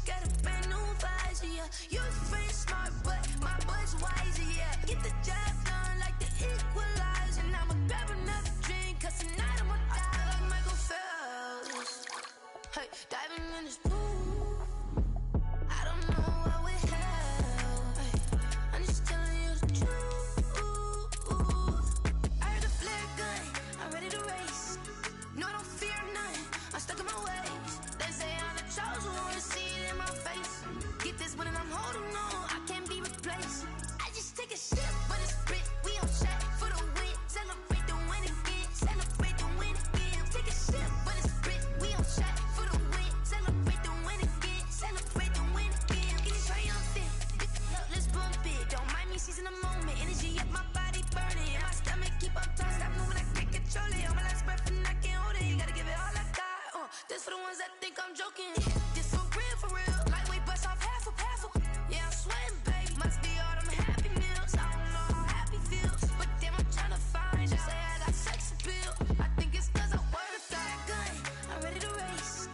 got a brand new visor, yeah. Your friend's smart, but my boy's wiser, yeah. Get the job done like the equalizer. And I'ma grab another drink, cause tonight I'ma die like Michael Phelps. Hey, diving in this pool, I don't know how it helps. Hey, I'm just telling you the truth. I heard the flare gun, I'm ready to race. No, I don't fear none, I'm stuck in my ways. They say I'm the chosen one, see it in my face. Get this one and I'm holding on, I can't be replaced. I just take a sip, but it's Brit, we on track for the win. Celebrate the win again, celebrate the win again. Take a sip, but it's Brit, we on track for the win. Celebrate the win again, celebrate the win again. Get it triumphant, let's bump it. Don't mind me seizing the moment, energy up my body burning. My stomach keep up tight, stop moving, I can't control it. On my last breath and I can't hold it. You gotta give it all I got. This for the ones that think I'm joking. This for real, for real. Lightweight bust off half a. Yeah, I'm sweating, baby. Must be all them happy meals. I don't know how happy feels, but damn, I'm tryna find you. Say I got sex appeal. I think it's cause I work that gun. I'm ready to race.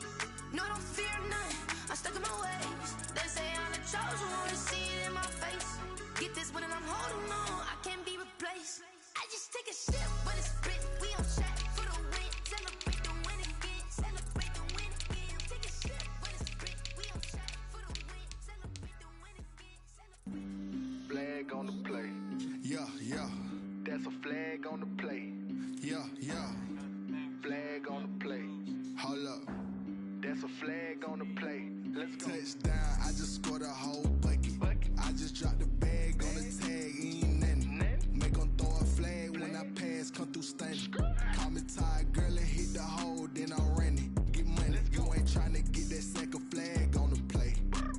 No, I don't fear none. I'm stuck in my ways. They say I'm the chosen one, see it in my face. Get this one and I'm holding on, I can't be replaced. I just take a sip, but it's Brit. We on track for the win. Celebrate the win again. Celebrate the win again. Take a sip, but it's Brit. We on track for the win. Celebrate the win again. Flag on the play. Yeah, yeah. That's a flag on the play. Yeah, yeah. Flag on the play. Hold up. That's a flag on the play. Let's go. Touchdown, I just scored a whole bucket. I just dropped the bag on the tag, ain't nothing. Make 'em throw a flag when I pass, come through stunning. Call me tired, girl, and hit the hole, then I'm running. Get money, you ain't tryna get that second flag on the play.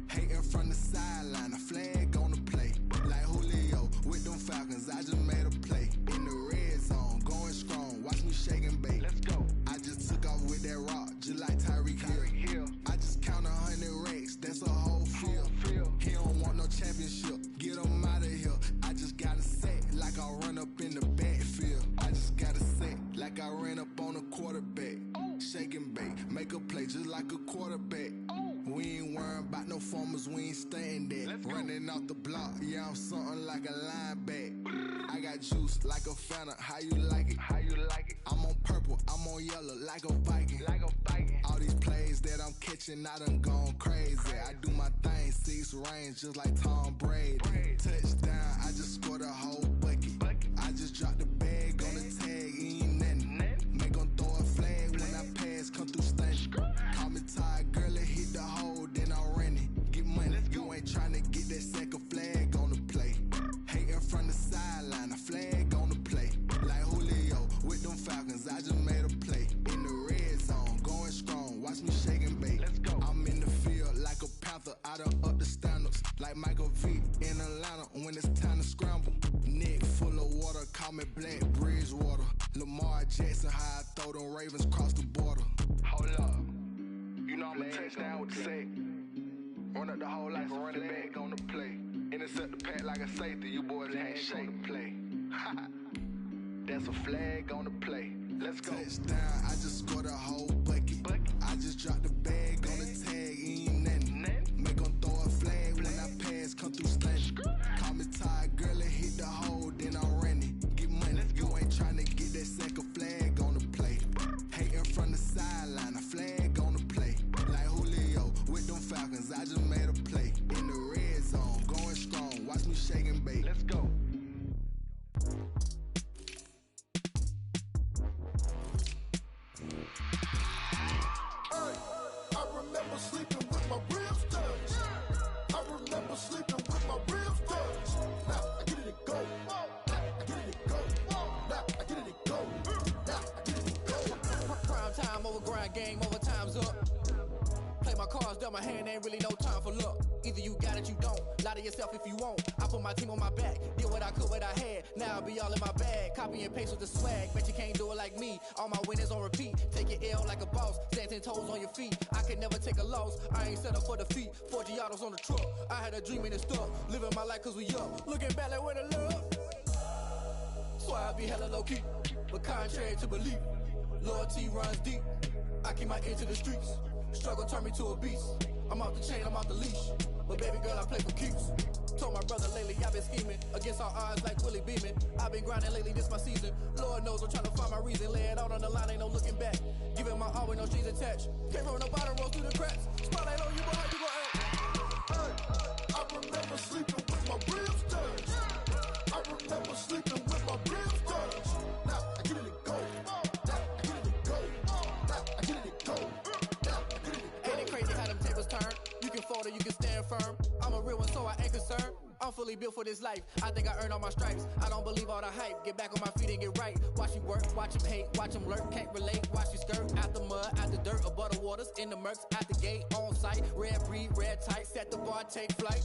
Hating from the sideline, a flag on the play. Like Julio with them Falcons, I just made a play. In the red zone, going strong, watch me shake and bake. Let's go. I just took off with that rock, just like Tyreek Hill. I just count 100 racks, that's a whole field. He don't want no championship, get him out of here. I just got a set, like I run up in the backfield. I just got a set, like I ran up on a quarterback. Shake and bake, make a play just like a quarterback. We ain't worrying about no formers, we ain't staying there. Running off the block, yeah, I'm something like a lineback. I got juice like a Fanta, how you like it? How you like it? I'm on purple, I'm on yellow, like a Viking. Like a Viking. All these plays that I'm catching, I done gone crazy. I do my thing, 6 range, just like Tom Brady. Touchdown, I just scored a whole bucket. I just dropped the bag on the tag, ain't nothing. Make 'em throw a flag when I pass, come through stunning. Call me tired, girl, and hit the hole, then I'm running. Get money, you ain't tryna get that second flag on the play. Hating from the sideline, a flag on the play. Like Julio with them Falcons, I just made a play. In the red zone, going strong, watch me shake and bake. Let's go. I'm in the field like a panther, I done up the standards. Like Michael V in Atlanta when it's time to scramble. Neck full of water, call me Black Bridgewater. Lamar Jackson, how I throw them Ravens cross the border. Hold up. You know I'm a touchdown with the sack. Run up the whole like a running back on the play. Intercept the pack like a safety, you boys can't shake the play. That's a flag on the play. Let's go. Touchdown, I just scored a whole bucket. I just dropped the bag on the tag, ain't nothing. Make 'em throw a flag when I pass, come through stunning. Call me tired, girl, and hit the hole, then I'm running. Get money, you ain't tryna get that second flag on the play. Hating from the sideline, a flag on the play. Like Julio with them Falcons, I just made a play. In the red zone, going strong, watch me shake and bake. Let's go. I remember sleeping with my ribs touched. I remember sleeping with my ribs touched. Now I get it and go. I get it and go. Now I get it and go. Now I get it and go. Prime time over grind game, over time's up. Play my cards, dealt my hand, ain't really no time for luck. Either you got it, you don't. Lie to yourself if you won't. I put my team on my back, did what I could, what I had. Now I'll be all in my bag. Copy and paste with the swag. Bet you can't do it like me. All my winners on repeat. Take your L like a boss. Stand 10 toes on your feet. I can never take a loss. I ain't set up for defeat. 4 Giottos on the truck. I had a dream and it's stuck. Living my life cause we up. Looking back like where the love. So I be hella low key. But contrary to belief, loyalty runs deep. I keep my ear to the streets. Struggle turned me to a beast. I'm off the chain, I'm off the leash. But baby girl, I play for keeps. Told my brother lately I've been scheming against all odds like Willie Beeman. I've been grinding lately, this my season. Lord knows I'm trying to find my reason. Lay it out on the line, ain't no looking back. Giving my all with no strings attached. Came from the bottom, rose through the cracks. Spotlight on you, boy, how you gon' act? I remember sleeping with my ribs touched. I remember sleeping with my ribs touched. Now I get it and go. Now I get it and go. Now I get it and go. Now I get it and go. Ain't it crazy how them tables turn? You can fold or you can stand firm. I'm a real one, so I ain't concerned. I'm fully built for this life. I think I earned all my stripes. I don't believe all the hype. Get back on my feet and get right. Watch you work, watch him hate, watch him lurk. Can't relate, watch you skirt. Out the mud, out the dirt, above the waters, in the murks, out the gate, on site. Red breed, red tight, set the bar, take flight.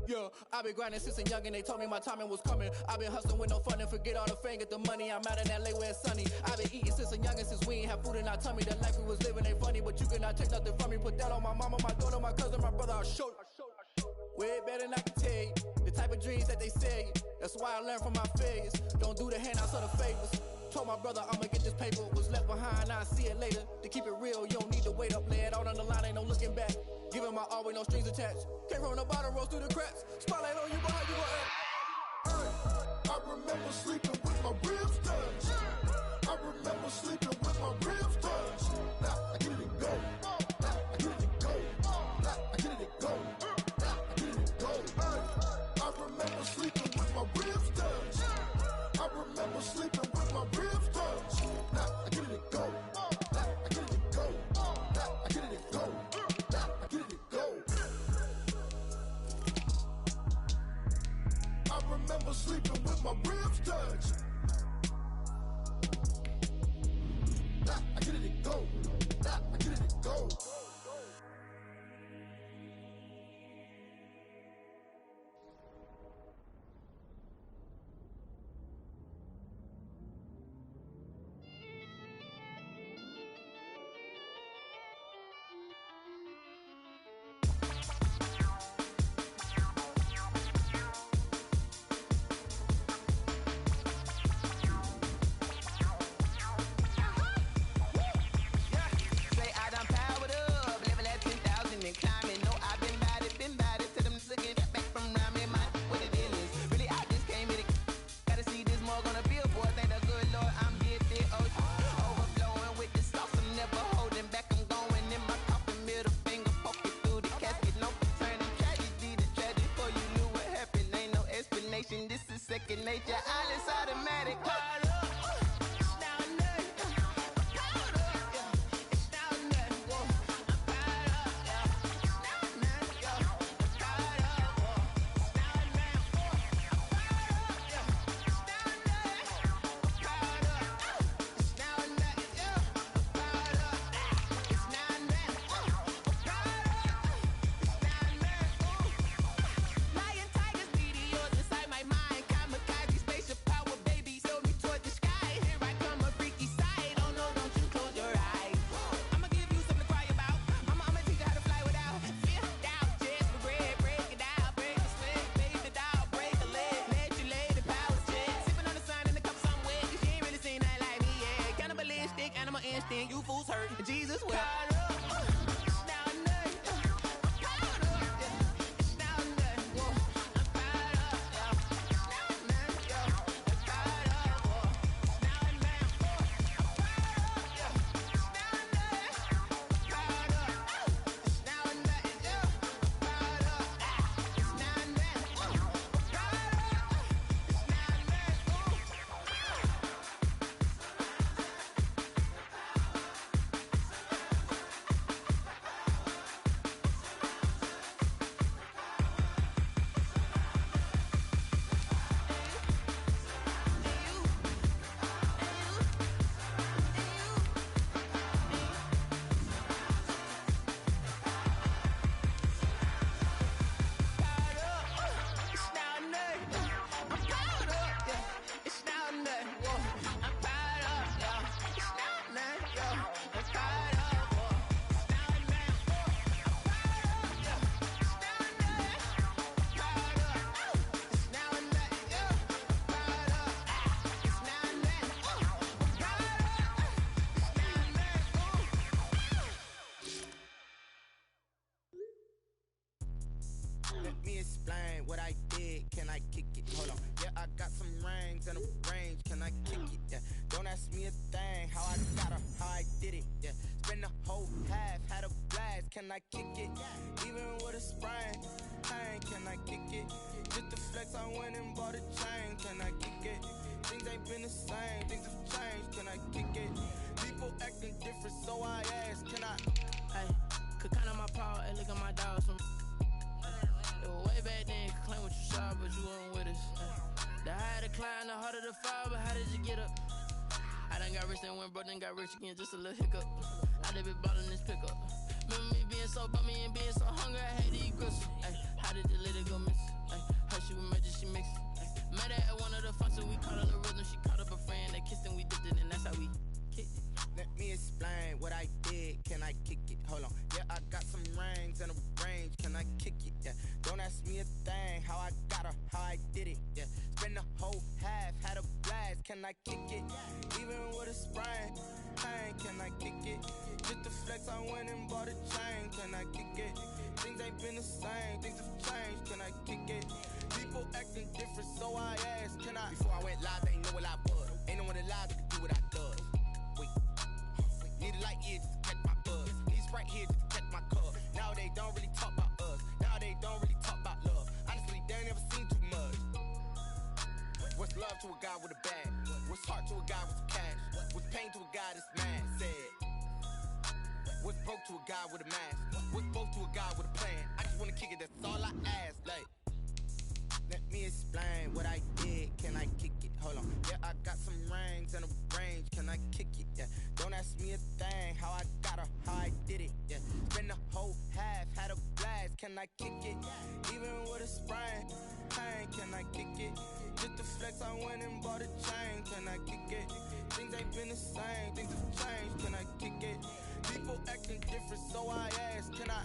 Yeah, I've been grinding since a youngin'. They told me my timing was coming. I've been hustling with no fun and forget all the fame, get the money. I'm out in LA where it's sunny. I've been eating since a youngin', since we ain't have food in our tummy. The life we was living ain't funny, but you cannot take nothing from me. Put that on my mama, my daughter, my cousin, my brother. I'll show you. Way better than I can tell you. The type of dreams that they sell you. That's why I learned from my failures. Don't do the handouts or the favors. Told my brother I'ma get this paper. Was left behind, I'll see it later. To keep it real, you don't need to wait up. Lay it out on the line, ain't no looking back. Giving my all with no strings attached. Came from the bottom, rose through the cracks. Spotlight on you, boy, how you gon' act? I remember sleeping with my ribs touched. I remember sleeping with my ribs touched. Now I get it and go. Now I get it and go. Now I get it and go. Now I get it and go. I remember sleeping with my ribs touched. I remember sleeping with my ribs touched. Now I get it and go. Now I get it and go. Now I get it and go. Now I get it and go. I remember sleeping with my ribs touched. Now I get it and go. Now I get it and go. Say I done powered up, level at 10,000 and climbing. No, I've been bad it to them looking back from around me. Man, what the deal is? Really, I just came here to gotta see this more gonna be a boy. Thank the good Lord, I'm gifted. Oh, overflowing with the sauce, I'm never holding back. I'm going in my coffin, middle finger poking through the casket. No turning tragedy to tragedy. Before you knew what happened, ain't no explanation. This is second nature. All is automatic. Caught up. Lion, tigers, meteors inside my mind. Kamikaze spaceship me explain what I did. Can I kick it? Hold on. Yeah, I got some rings and a range. Can I kick it? Yeah. Don't ask me a thing. How I got her, how I did it. Yeah. Spend the whole half, had a blast. Can I kick it? Even with a sprain. Pain, can I kick it? Just the flex, I went and bought a chain. Can I kick it? Things ain't been the same. Things have changed. Can I kick it? People acting different, so I ask. Can I? Hey, could count on my power and look at my dogs from. It was way back then, could claim what you saw, but you weren't with us. The higher the climb, the harder the fall, but how did you get up? I done got rich, then went broke, then got rich again, just a little hiccup. I done been ballin' this pickup. Remember me being so bummy and being so hungry, I had to eat grits. Ay, how did the lady go miss? Ay, her she was magic, she mixed. Met her at one of the functions, we caught her the rhythm, she caught up a friend, they kissed and we dipped it, and that's how we kicked it. Let me explain what I did. Can I kick it? Hold on. Yeah, I got some rings and a range. Can I kick it? Yeah. Don't ask me a thing. How I got her, how I did it. Yeah. Spend the whole half, had a blast. Can I kick it? Even with a sprain. Pain, can I kick it? Just the flex, I went and bought a chain. Can I kick it? Things ain't been the same. Things have changed. Can I kick it? People acting different, so I asked. Can I? Before I went live, they ain't know what I was. Ain't no one alive that could do what I does. Need a light here just to catch my buzz. Need Sprite here just to catch my cup. Now they don't really talk about us. Now they don't really talk about love. Honestly, they ain't never seen too much. What's love to a guy with a bag? What's heart to a guy with some cash? What's pain to a guy that's mad? Said. What's broke to a guy with a mask? What's both to a guy with a plan? I just wanna kick it, that's all I ask. Like, let me explain what I did. Can I kick it? Hold on. Yeah, I got some rings and a range. Can I kick it? Yeah. Don't ask me a thing. How I got her, how I did it. Yeah. Spend the whole half, had a blast. Can I kick it? Even with a sprain. Pain, can I kick it? Just the flex, I went and bought a chain. Can I kick it? Things ain't been the same. Things have changed. Can I kick it? People acting different, so I ask. Can I?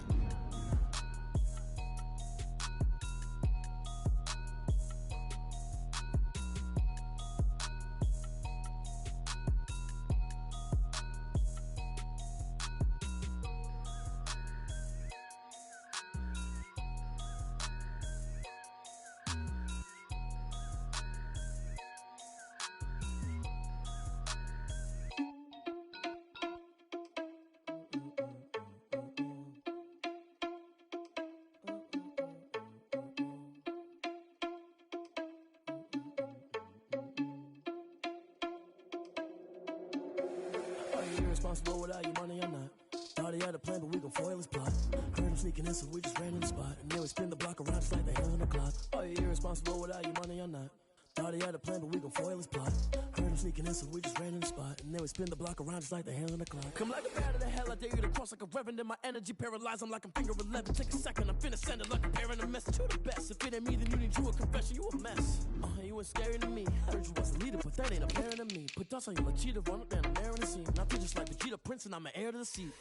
Irresponsible without your money or not. Thought he had a plan, but we gon' foil his plot. Heard him sneaking in, so we just ran in the spot. And then we spin the block around just like the hands on the clock. Are you irresponsible without your money or not? Thought he had a plan, but we gon' foil his plot. Heard him sneaking in, so we just ran in the spot. And then we spin the block around just like the hands on the clock. Come like a bat of the hell, I dare you to cross like a reverend. And my energy paralyzed, I'm like I'm finger 11. Take a second, I'm finna send it like a parent a message to the best. If it ain't me, then you need you a confession, you a mess. You ain't scary to me. I heard you was a leader, but that ain't apparent to me. Put dust on you like cheetah, run up down the air in the scene. I feel just like Vegeta Prince, and I'm an heir to the seat.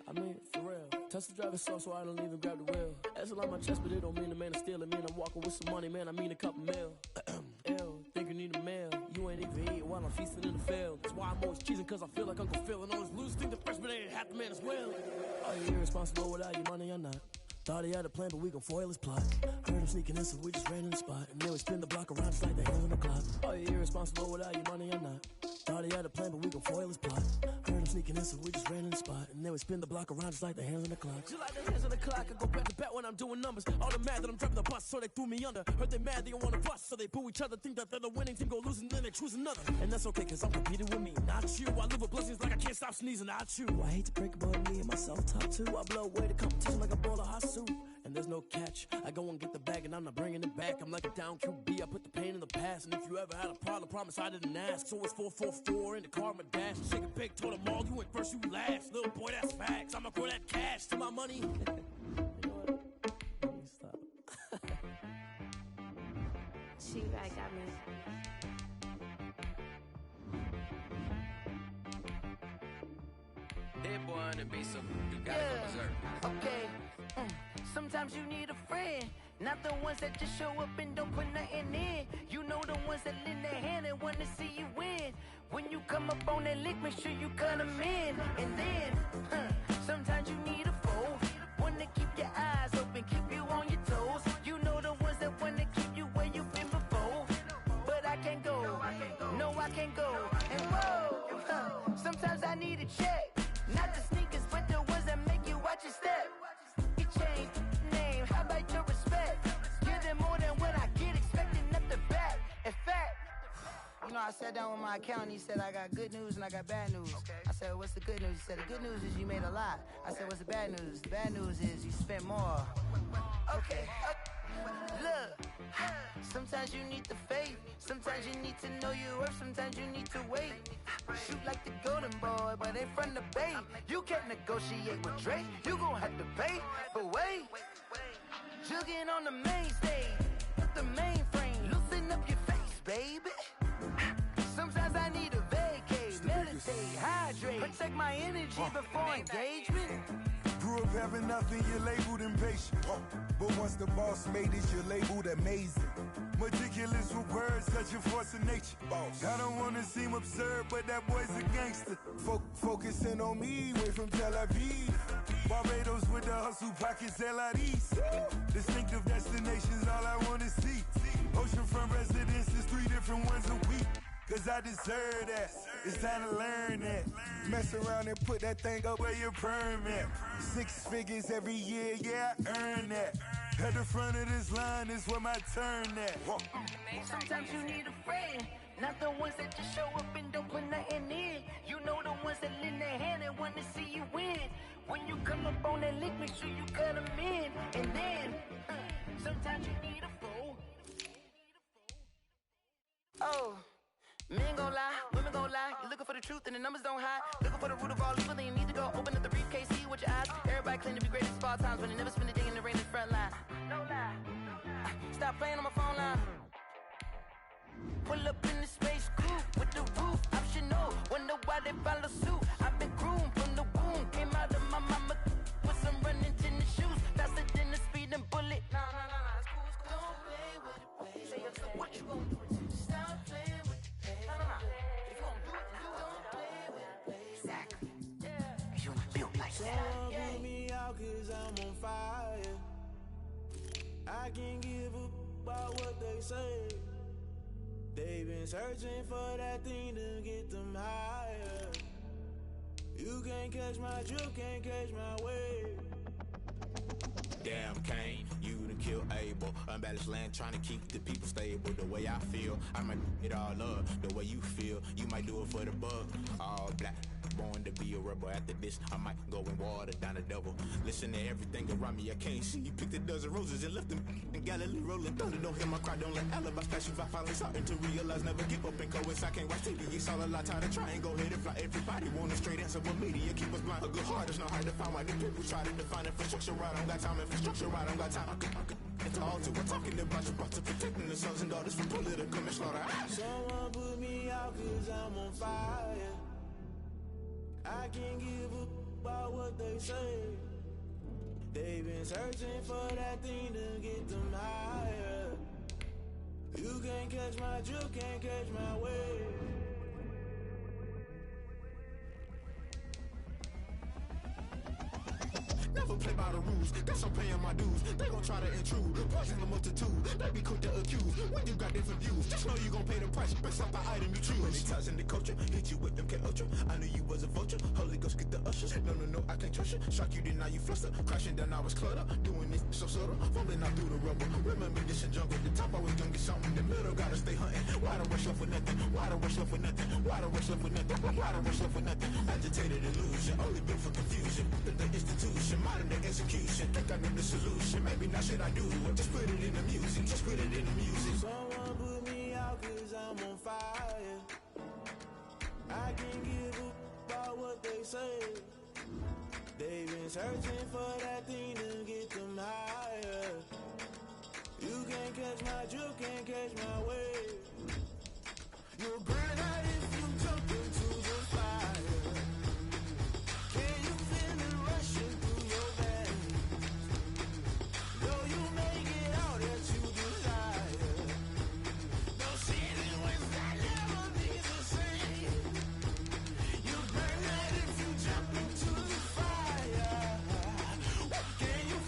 I mean, for real. Touch the driver's soft, so I don't even grab the wheel. That's on my chest, but it don't mean the man is stealing. Mean I'm walking with some money, man. I mean a couple mil. Ew, think you need a meal. You ain't even eating while I'm feasting in the field. That's why I'm always cheesing, cause I feel like Uncle Phil. And all this loose think the freshman ain't half the man as well. Are you irresponsible without your money or not? Thought he had a plan, but we gon' foil his plot. Heard him sneaking in, so we just ran in the spot. And then we spin the block around just like the hands on the clock. Are you irresponsible without your money or not? Thought he had a plan, but we gon' foil his plot. Heard him sneaking in, so we just ran in the spot. And then we spin the block around just like the hands on the clock. Just like the hands on the clock, I go back to back when I'm doing numbers. All the mad that I'm driving the bus, so they threw me under. Heard they mad, they don't wanna bust, so they boo each other. Think that they're the winning team, go losing, then they choose another. And that's okay, cause I'm competing with me, not you. I live with blessings like I can't stop sneezing, not you. I hate to break it, but me and myself top two. I blow away the competition like a bowl of hot soup. And there's no catch. I go and get the bag and I'm not bringing it back. I'm like a down QB, I put the pain in the past. And if you ever had a problem, promise I didn't ask. So it's 444 in the car, my dash. Shake a big, told them all, you went first, you last. Little boy, that's facts. I'ma throw that cash to my money. You know what? Let me stop. She back got me. That boy on the beat, so you gotta go berserk. Okay. Sometimes you need a friend, not the ones that just show up and don't put nothing in. You know the ones that lend their hand and want to see you win. When you come up on that lick, make sure you cut them in. And then, sometimes you need a foe, one to keep your eyes open, keep you on your toes. know, I sat down with my accountant. He said I got good news and I got bad news. I said, what's the good news? He said, the good news is you made a lot. I said, what's the bad news? The bad news is you spent more. Okay. Look, sometimes you need the faith. Sometimes you need to know your worth. Sometimes you need to wait. Shoot like the golden boy, but ain't from the bay. You can't negotiate with Drake. You gon' have to pay. But wait, jugging on the main stage. The mainframe, loosen up your face, baby. Sometimes I need a vacate, meditate, hydrate, protect my energy before engagement. Grew up having nothing, you're labeled impatient. But once the boss made it, you're labeled amazing. Meticulous with words, such a force of nature. I don't wanna seem absurd, but that boy's a gangster. Focusing on me, way from Tel Aviv. Barbados with the hustle pockets, LIDs. Distinctive destinations, all I wanna see. Oceanfront residences, 3 different ones a week. Cause I deserve that, it's time to learn that. Mess around and put that thing up where your permit. 6 figures every year, yeah, I earn that. At the front of this line is where my turn at. Sometimes you need a friend, not the ones that just show up and don't put nothing in. You know the ones that lend their hand and want to see you win. When you come up on that link, make sure you cut them in. And then, sometimes you need a fool. Oh. Men gon' lie, women gon' lie. You're looking for the truth and the numbers don't hide. Looking for the root of all evil, then you need to go open up the briefcase, see with your eyes. Everybody claim to be greatest of all times, but they never spend a day in the rain in the front line. No lie. Stop playing on my phone line. Pull up in the space coupe with the roof optional. Wonder why they follow suit. I've been groomed from the womb. Came out of my mama with some running tennis shoes. Faster than the speeding bullet. No, it's cool, it's cool. Don't play with it, play. Say what you gon' do? Stop playing with it. Someone put me out cause I'm on fire. I can't give up about what they say. They've been searching for that thing to get them higher. You can't catch my drift, can't catch my wave. Damn Kane, you done killed Abel. Unbalanced land trying to keep the people stable. The way I feel, I might it all up. The way you feel, you might do it for the bug. All black, born to be a rebel. After this, I might go and water down the devil. Listen to everything around me, I can't see. You picked a dozen roses and left them in Galilee rolling thunder. Don't hear my cry, don't let alibis pass you by. Finally starting to realize, never give up and coincide. I can't watch TV, it's all a lot. Time to try and go ahead and fly. Everybody want a straight answer, but media keep us blind. A good heart is not hard to find. Why the people try to define infrastructure right? I don't got time. Infrastructure right, I don't got time. I could it's all to. We're talking about you, about to protecting the sons and daughters from political manslaughter. Someone put me out cause I'm on fire. I can't give up about what they say. They've been searching for that thing to get them higher. You can't catch my drift, can't catch my wave. Never play by the rules, guess I'm paying my dues. They gon' try to intrude, poison the multitude. They be quick to accuse, when you got different views. Just know you gon' pay the price, based off the item you choose. Many times in the culture, hit you with MK Ultra. I knew you was a vulture, Holy Ghost get the ushers. No, I can't trust you. Shock you, then now you fluster. Crashing down, I was cluttered. Doing this so subtle, falling out through the rubble. Remember this in jungle, the top always gonna get something. The middle gotta stay hunting. Why the rush left for nothing? Why the rush left for nothing? Why the rush left for nothing? Why the rush left for nothing? Agitated illusion, only built for confusion. The institution, modern day execution. Think I know the solution. Maybe not shit I do. Just put it in the music. Just put it in the music. Someone put me out cause I'm on fire. I can't give up about what they say. They've been searching for that thing to get them higher. You can't catch my drift, can't catch my wave. You'll burn out if you jump into the fire. Can you feel it rushing through your veins? Though you may get all that you desire, no sin was that never be the same. You burn out if you jump into the fire. Can you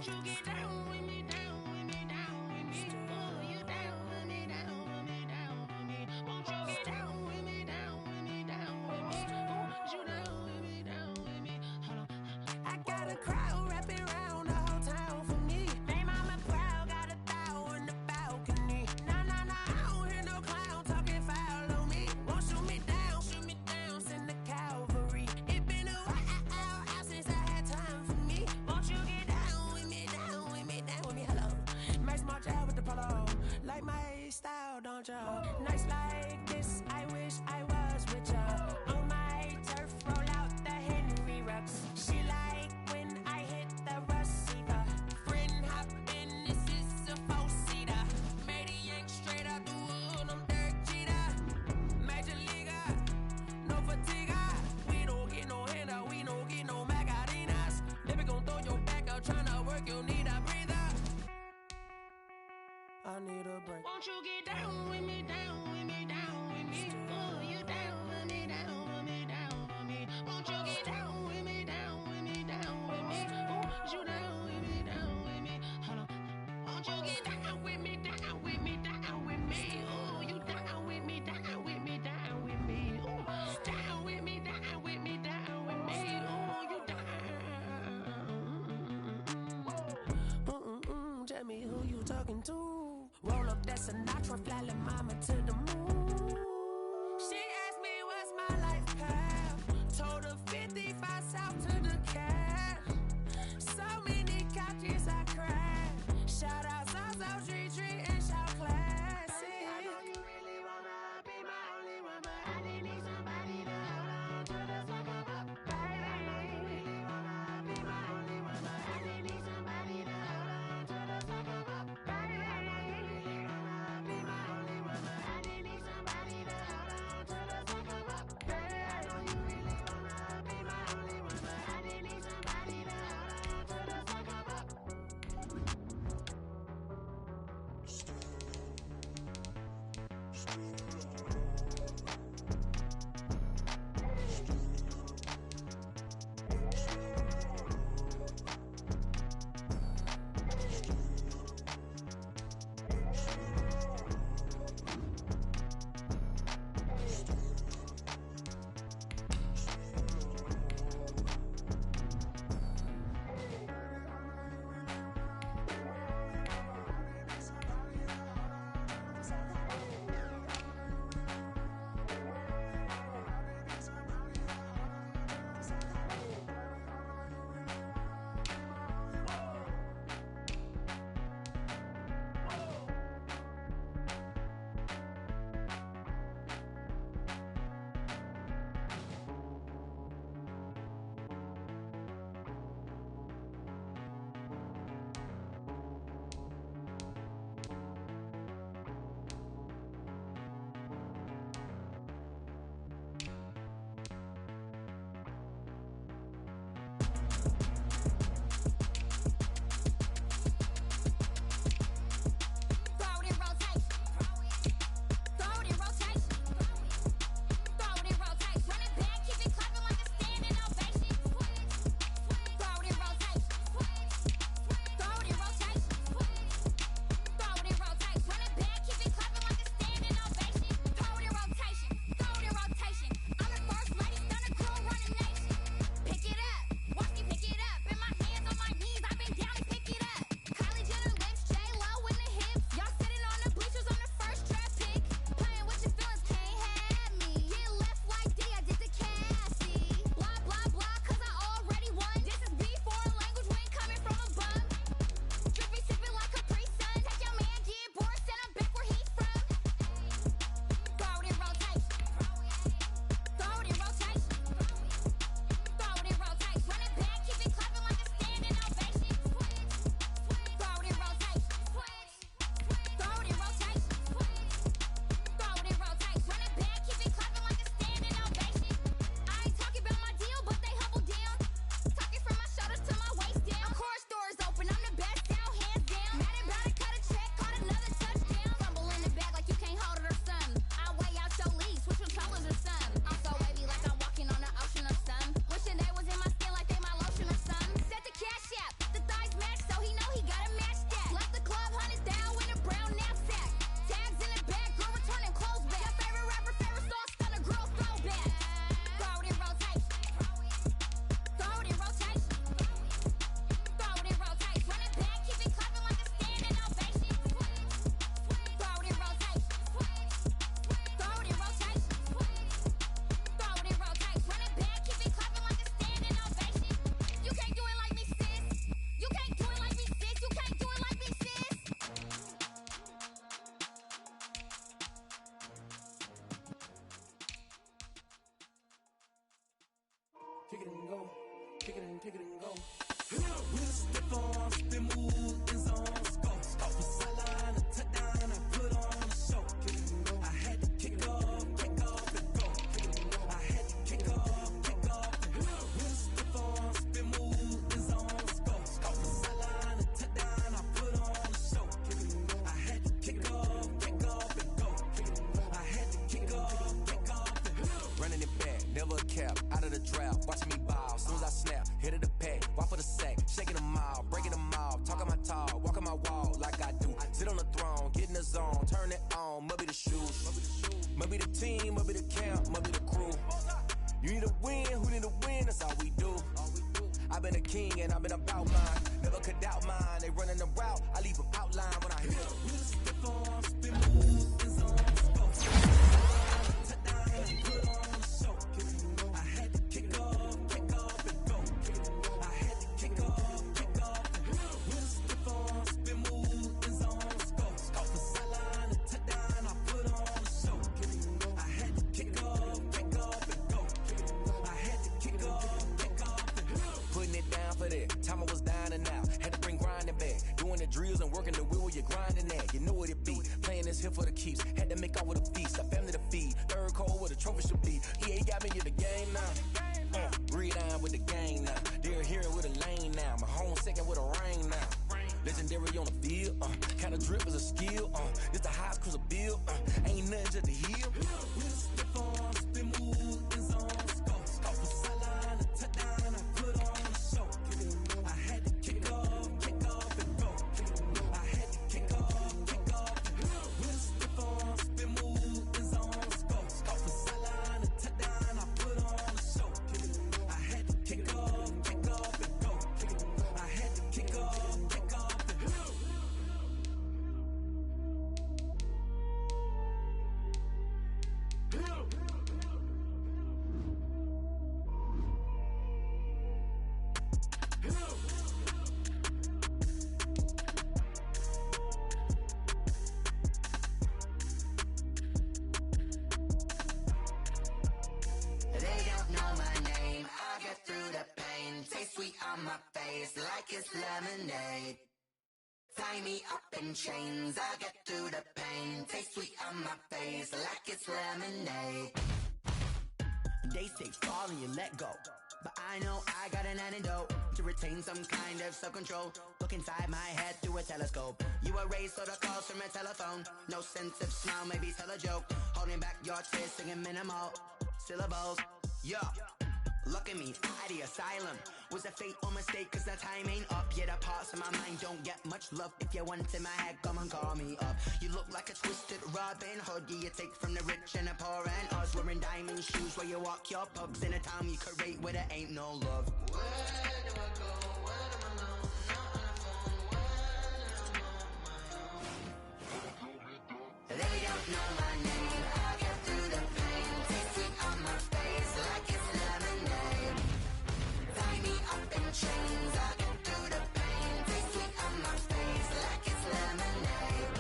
Won't you get down with me, down with me, down with me? Oh, you down with me, down with me, down with me. Won't you get down with me, down with me, down with me? Oh, you down with me, down with me? Hold on. I got a crowd wrapping around the whole town for me. They mama proud, got a thou in the balcony. Nah, nah, nah, I don't hear no clown talking foul on me. Won't shoot me down, send the cavalry. It been a while since I had time for me. Won't you get down with me, down with me, down with me? Hello. Nice march out with the polo. Like my style, don't ya? Nice like this, I wish I was with ya. On my turf, roll out the Henry Rux. She like when I hit the receiver. Friend hop in, this is a four-seater. Made a yank straight out the wood, I'm Derek Jeter. Major leaguer, no fatigue. We don't get no handout, we don't get no Macarinas. Never gon' throw your back out, tryna work, you need a breather. I need a break. Won't you get down with me, down with me, down with me? Oh, you down with me, down with me, down with me? Won't you get down with me, down with me, down with me? Oh, you down with me, down with me? Hold on. Won't you get down with me, down with me, down with me? Oh, you down with me, down with me, down with me? Oh, down with me, down with me, down with me? Oh, you down. Tell me who you talking to. Roll up that Sinatra, fly like mama to the moon. She asked me what's my life path. Told her 55 south to the cat. So many couches I cried. Shout out South Street Tree and shout classic. I know you really wanna be my only one, but I didn't need somebody to hold on to the sucker up, baby. I know you really wanna be my only one, but I didn't need somebody to hold on to the sucker up, baby. I know you really wanna be my only one, but I didn't need kick it and go. With a stiff arm, spin move, in zone, scope. Off the sideline, a touchdown, I put on a show. I had to kick off, and go. I had to kick off, and go. With a stiff arm, spin move, in zone, scope. Off the sideline, a touchdown, I put on a show. I had to kick off, and go. I had to kick off, and go. Running it back, never a cap, out of the drought, watching me ball. Soon as I snap, hit of the pack, walk for the sack, shaking them all, breaking them all, talking my talk, walking my wall like I do. Sit on the throne, get in the zone, turn it on, must be the shoes, must be the team, must be the camp, must be the crew. You need a win, who need a win, that's all we do. I've been a king and I've been about mine, never could doubt mine. They running the route, I leave them outline when I hit them. With a stiff arm, spin move, in zone, scope. Touchdown, I put on a show. I had to kick off, and go. I had to kick off, and go. With a stiff arm, spin move, in zone, scope. Off the sideline, a touchdown, I put on a show. I had to kick off, and go. I had to kick off, and go. Putting it down for that, time I was down and out, had to bring grinding back, doing the drills and working the wheel where you're grinding at, you know what it be, playing this here for the keeps, had to make out with a feast, a family to feed, third cold where the trophy should be, he got me in the game now, breathe down with the gang now, they're here with a lane now, my home second with a rain now, legendary on the field, kinda drip is a skill, it's the highest cruiser bill, ain't nothing just to heal. With a stiff arm, spin move, in zone, scope. Off the sideline, a touchdown, I put on a show. I had to kick off, and go. I had to kick off, and go. With a stiff arm, spin move, in zone, scope. Off the sideline, a touchdown, I put on a show. I had to kick off, and go. I had to kick off, and go. They don't know my name, I get through the pain. Taste sweet on my face like it's lemonade. Tie me up in chains, I get through the pain. Taste sweet on my face like it's lemonade. They say fall and you let go, but I know I got an antidote to retain some kind of self-control. Look inside my head through a telescope. You erase all the calls from a telephone. No sense of smile, maybe tell a joke. Holding back your tears, singing minimal syllables. Yeah, look at me, out the asylum. Was a fate or mistake, cause the time ain't up. Yet the parts of my mind don't get much love. If you want in my head, come and call me up. You look like a twisted Robin Hood. Yeah, you take from the rich and the poor and us. Wearing diamond shoes where you walk your pugs. In a town you create where there ain't no love. Where do I go? Where am I alone? Not on the phone. When I'm on my own. They don't know my name. I get through the pain. Taste sweet on my face like it's lemonade. Tie me up in chains. I get through the pain. Taste sweet on my face like it's lemonade.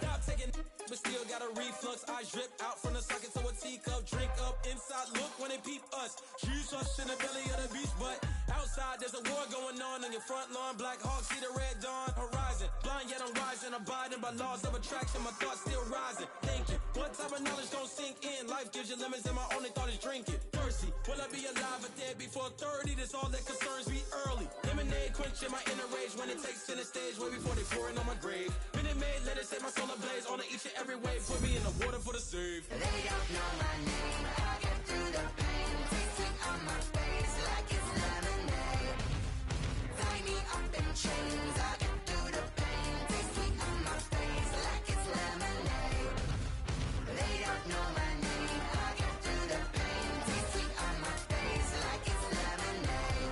Stop taking, but still got a reflux. Eyes drip out from the socket to a teacup. Drink up inside, look when they peep us. Shoes us in the belly of the beach, but outside there's a war going on your front lawn. Black Hawk, see the red dawn horizon. Blind yet I'm rising, abiding by laws of attraction. My thoughts still rising, thinking what type of knowledge don't sink in. Life gives you lemons and my only thought is drinking. Thirsty, will I be alive or dead before 30? That's all that concerns me early. Lemonade quenching my inner rage when it takes center stage way before they pouring on my grave. Minute Maid, let it set my soul ablaze on each and every wave. Put me in the water for the save. They don't know my name. I get through the pain. Taste sweet on my face like it's lemonade. Tie me up in chains. I get through the pain. Taste sweet on my face like it's lemonade. They don't know my name. I get through the pain. Taste sweet on my face like it's lemonade.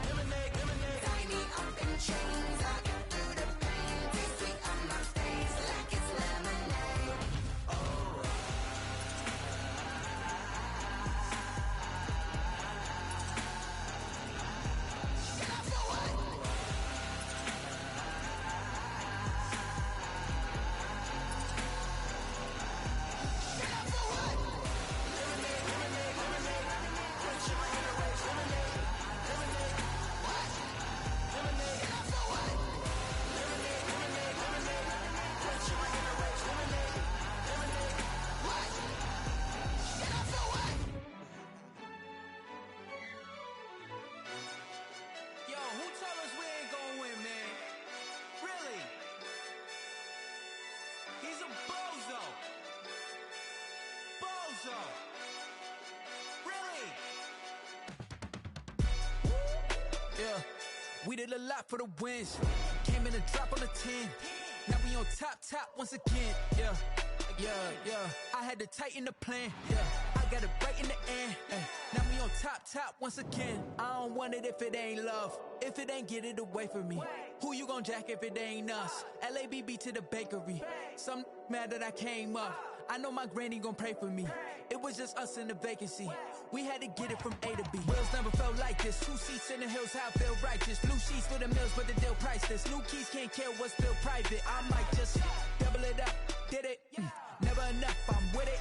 Tie me up in chains. I get through the pain. Taste sweet on my face like it's lemonade. Oh. so. Really? Yeah, we did a lot for the wins. Came in a drop on the 10. Now we on top once again. Yeah. I had to tighten the plan. Yeah, I got it right in the end. Now we on top once again. I don't want it if it ain't love. If it ain't, get it away from me. Who you gon' jack if it ain't us? LABB to the bakery. Some mad that I came up. I know my granny gon' pray for me. It was just us in the vacancy. We had to get it from A to B. Wheels never felt like this. 2 seats in the hills, how I feel righteous. Blue sheets for the mills, but the deal priceless. New keys can't care what's still private. I might just double it up. Did it? Never enough, I'm with it.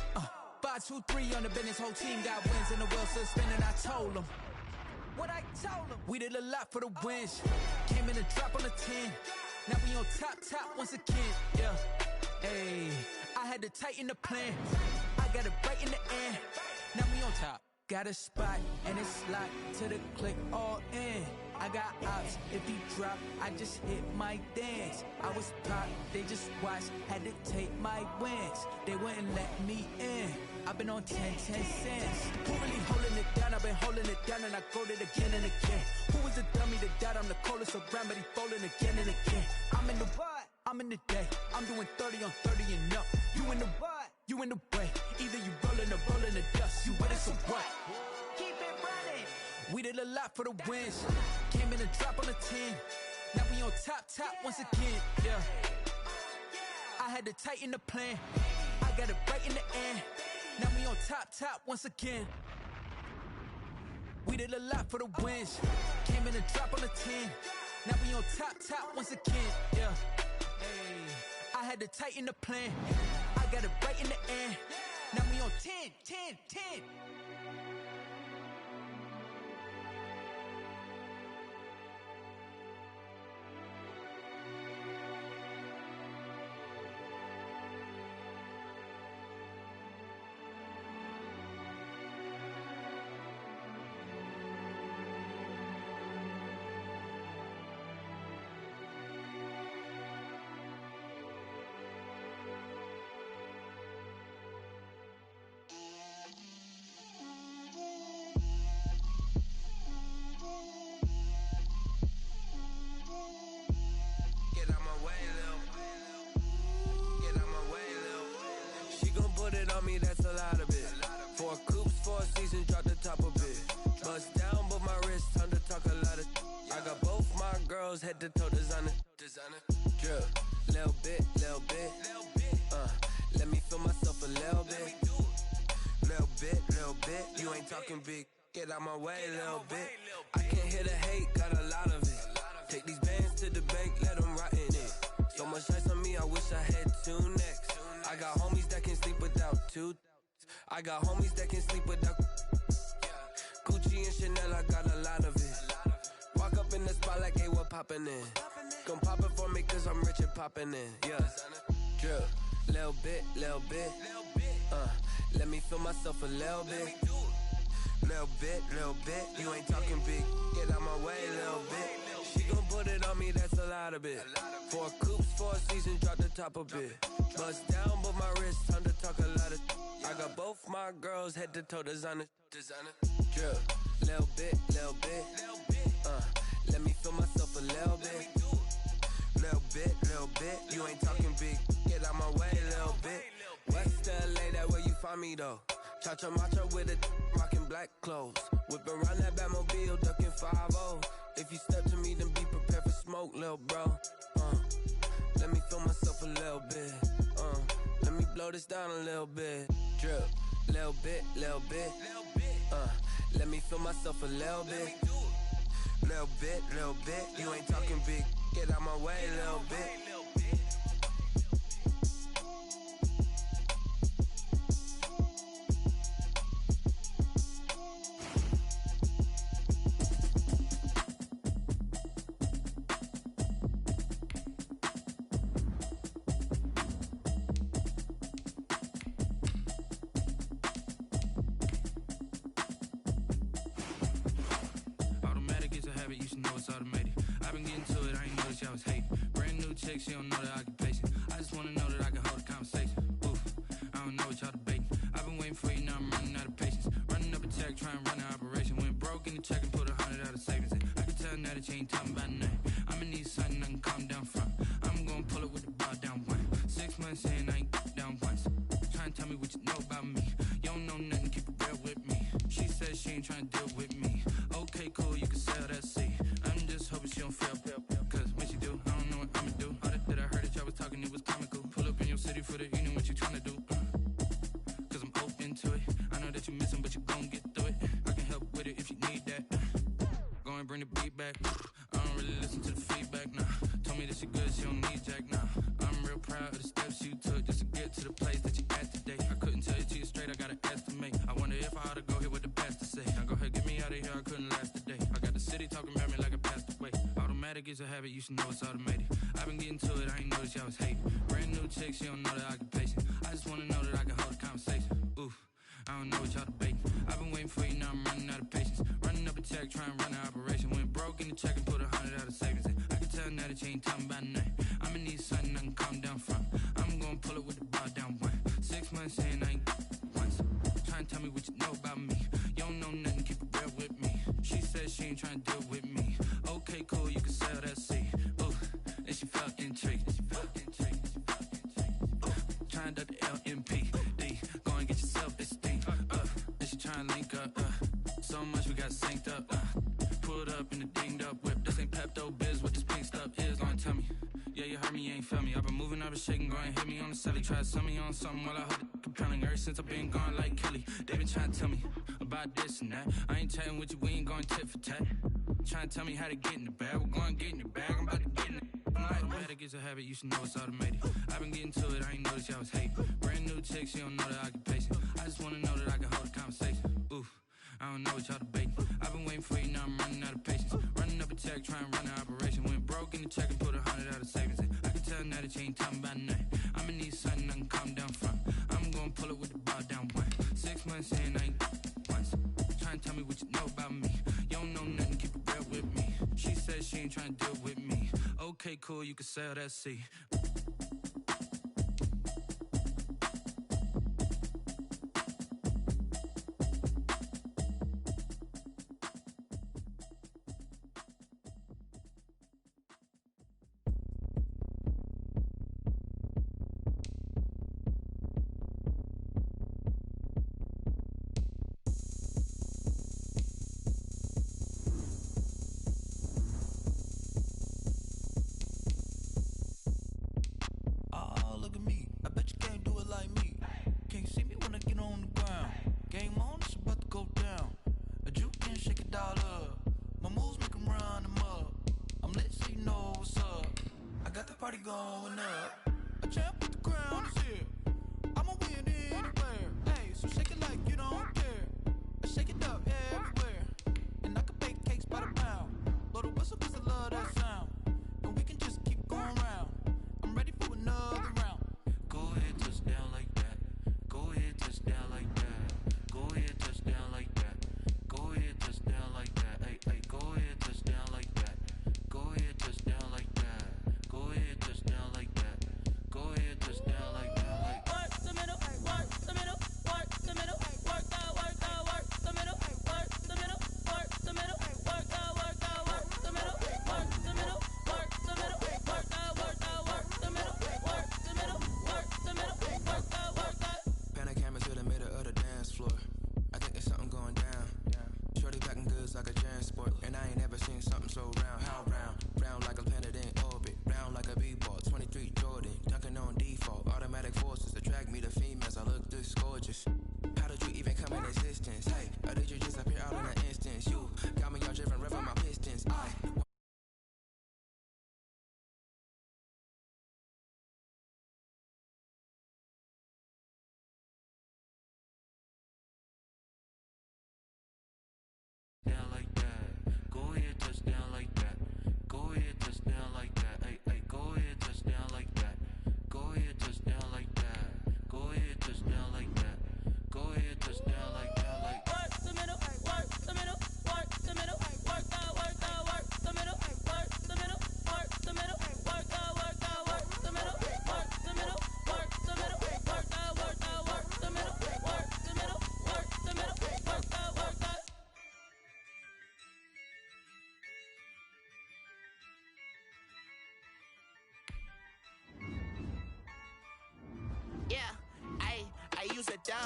5, 2, 3 on the business. Whole team got wins and the wheels still spinning. I told them what I told them. We did a lot for the wins. Came in a drop on the 10. Now we on top once again. Yeah. Hey, I had to tighten the plan. I got it right in the end. Now we on top. Got a spot and it's locked to the click all in. I got ops, if he drop, I just hit my dance. I was pop, they just watched, had to take my wins. They wouldn't let me in. I've been on 10 cents. Who really holding it down? I've been holding it down and I go it again and again. Who was the dummy that died? I'm the coldest around, but he folding again and again. I'm in the what? I'm in the day. I'm doing 30 on 30 and up. You in the what? You in the way. Either you rolling or rolling the dust. You with it, so what? Keep it running. We did a lot for the wins. Came in a drop on the 10. Now we on top once again. Yeah. I had to tighten the plan. I got it right in the end. Now we on top once again. We did a lot for the wins. Came in a drop on the 10. Now we on top once again. Yeah. Hey, I had to tighten the plan. I got it right in the end. Now we on 10. That's a lot of it. 4 coops, 4 seasons, drop the top of it. Bust down, but my wrist, time to talk a lot of. I got both my girls head to toe designer. Drip, little bit. Let me feel myself a little bit. Little bit. You ain't talking big. Get out my way, little bit. I can't hear the hate, got a lot of it. Take these bands to the bank, let them rot in it. So much ice on me, I wish I had 2 necks. I got homies that can sleep without 2. I got homies that can sleep without Gucci and Chanel, I got a lot of it. Walk up in the spot like, hey, what poppin' in? Gon' pop it for me cause I'm rich and poppin' in. Yeah, drip, little bit. Let me feel myself a little bit. Little bit. You ain't talking big. Get out my way, little bit. She gon' put it on me, that's a lot of it. 4 coops, 4 seasons, drop the top a bit. Bust down, but my wrist, time to talk a lot of. I got both my girls head to toe designer. Drip, little bit. Let me feel myself a little bit. Little bit. You ain't talking big. Get out my way, little bit. West LA, that where you find me though. Cha-cha matcha with it, rockin' black clothes. Whip around that Batmobile, ducking 5-0. If you step to me, then be prepared for smoke, lil' bro. Let me feel myself a little bit. Let me blow this down a little bit. Drip, little bit. Let me feel myself a little bit. Little bit. You ain't talking big. Get out my way, little bit. She don't know the occupation. I just wanna know that I can hold a conversation. Oof, I don't know what y'all debating. I've been waiting for you, now I'm running out of patience. Running up a check, trying to run an operation. Went broke in the check and put 100 out of savings in. I can tell now that you ain't talking about nothing. I'ma need something I can calm down from. I'm gonna pull it with the bar down one. 6 months in, I ain't down once. Trying to tell me what you know about me. You don't know nothing, keep it real with me. She says she ain't trying to deal with me. Okay, cool, you can sell that seat. I'm just hoping she don't fail. Cause when she do, I don't know what I'ma do. All that I heard that y'all was talking, it was comical. Pull up in your city for the evening, what you tryna do? Cause I'm open to it. I know that you missing, but you gon' get through it. I can help with it if you need that. Go and bring the beat back. I don't really listen to the feedback, nah. Told me that she good, she don't need Jack, nah. I'm real proud of the steps you took just to get to the place that you at today. I couldn't tell you to you straight, I gotta estimate. I wonder if I ought to go here with the best to say. Now go ahead, get me out of here, I couldn't last a day. I got the city talking about me like I passed away. Automatic is a habit, you should know it's automated. I've been getting to it, I ain't noticed y'all was hating. Brand new chick, she don't know the occupation. I just wanna know that I can hold a conversation. Oof, I don't know what y'all debating. I've been waiting for you, now I'm running out of patience. Running up a check, trying to run an operation. Went broke in the check and put 100 out of savings in. I can tell now that you ain't talking about nothing. I'ma need something I can calm down from. I'm gonna pull it with the bar down one. 6 months in, I ain't once. Trying to tell me what you know about me. You don't know nothing, keep it real with me. She says she ain't trying to deal with me. Okay, cool, you can sell that seat. Ooh, and she felt intrigued. Trying to duck the LMPD. Go and get your self-esteem. And she trying to link up. So much we got synced up. Pulled up in the dinged up whip. This ain't Pepto-Biz, what this pink stuff is. Gonna tell me. Yeah, you heard me, you ain't felt me. I've been moving, I've been shaking, go and hit me on the celly. Try to sell me on something while I hold it compelling. Ever since I've been gone like Kelly, they been trying to tell me about this and that. I ain't chatting with you, we ain't going tit for tat. Trying to tell me how to get in the bag. We're going to get in the bag, I'm about to get in it. Automatic is a habit, you should know it's automated. I've been getting to it, I ain't noticed y'all was hating. Brand new chick, she don't know the occupation. I just wanna know that I can hold a conversation. Oof, I don't know what y'all debating. I've been waiting for you, now I'm running out of patience. Running up a check, trying to run an operation. Went broke in the check and put 100 out of savings in. I can tell now that you ain't talking about nothing. I'ma need something I can calm down from. I'm gonna pull it with the bar down one. 6 months in, I ain't once. Trying to tell me what you know about me. You don't know nothing, keep it real with me. She says she ain't trying to deal with me. Okay, cool, you can sell that seat.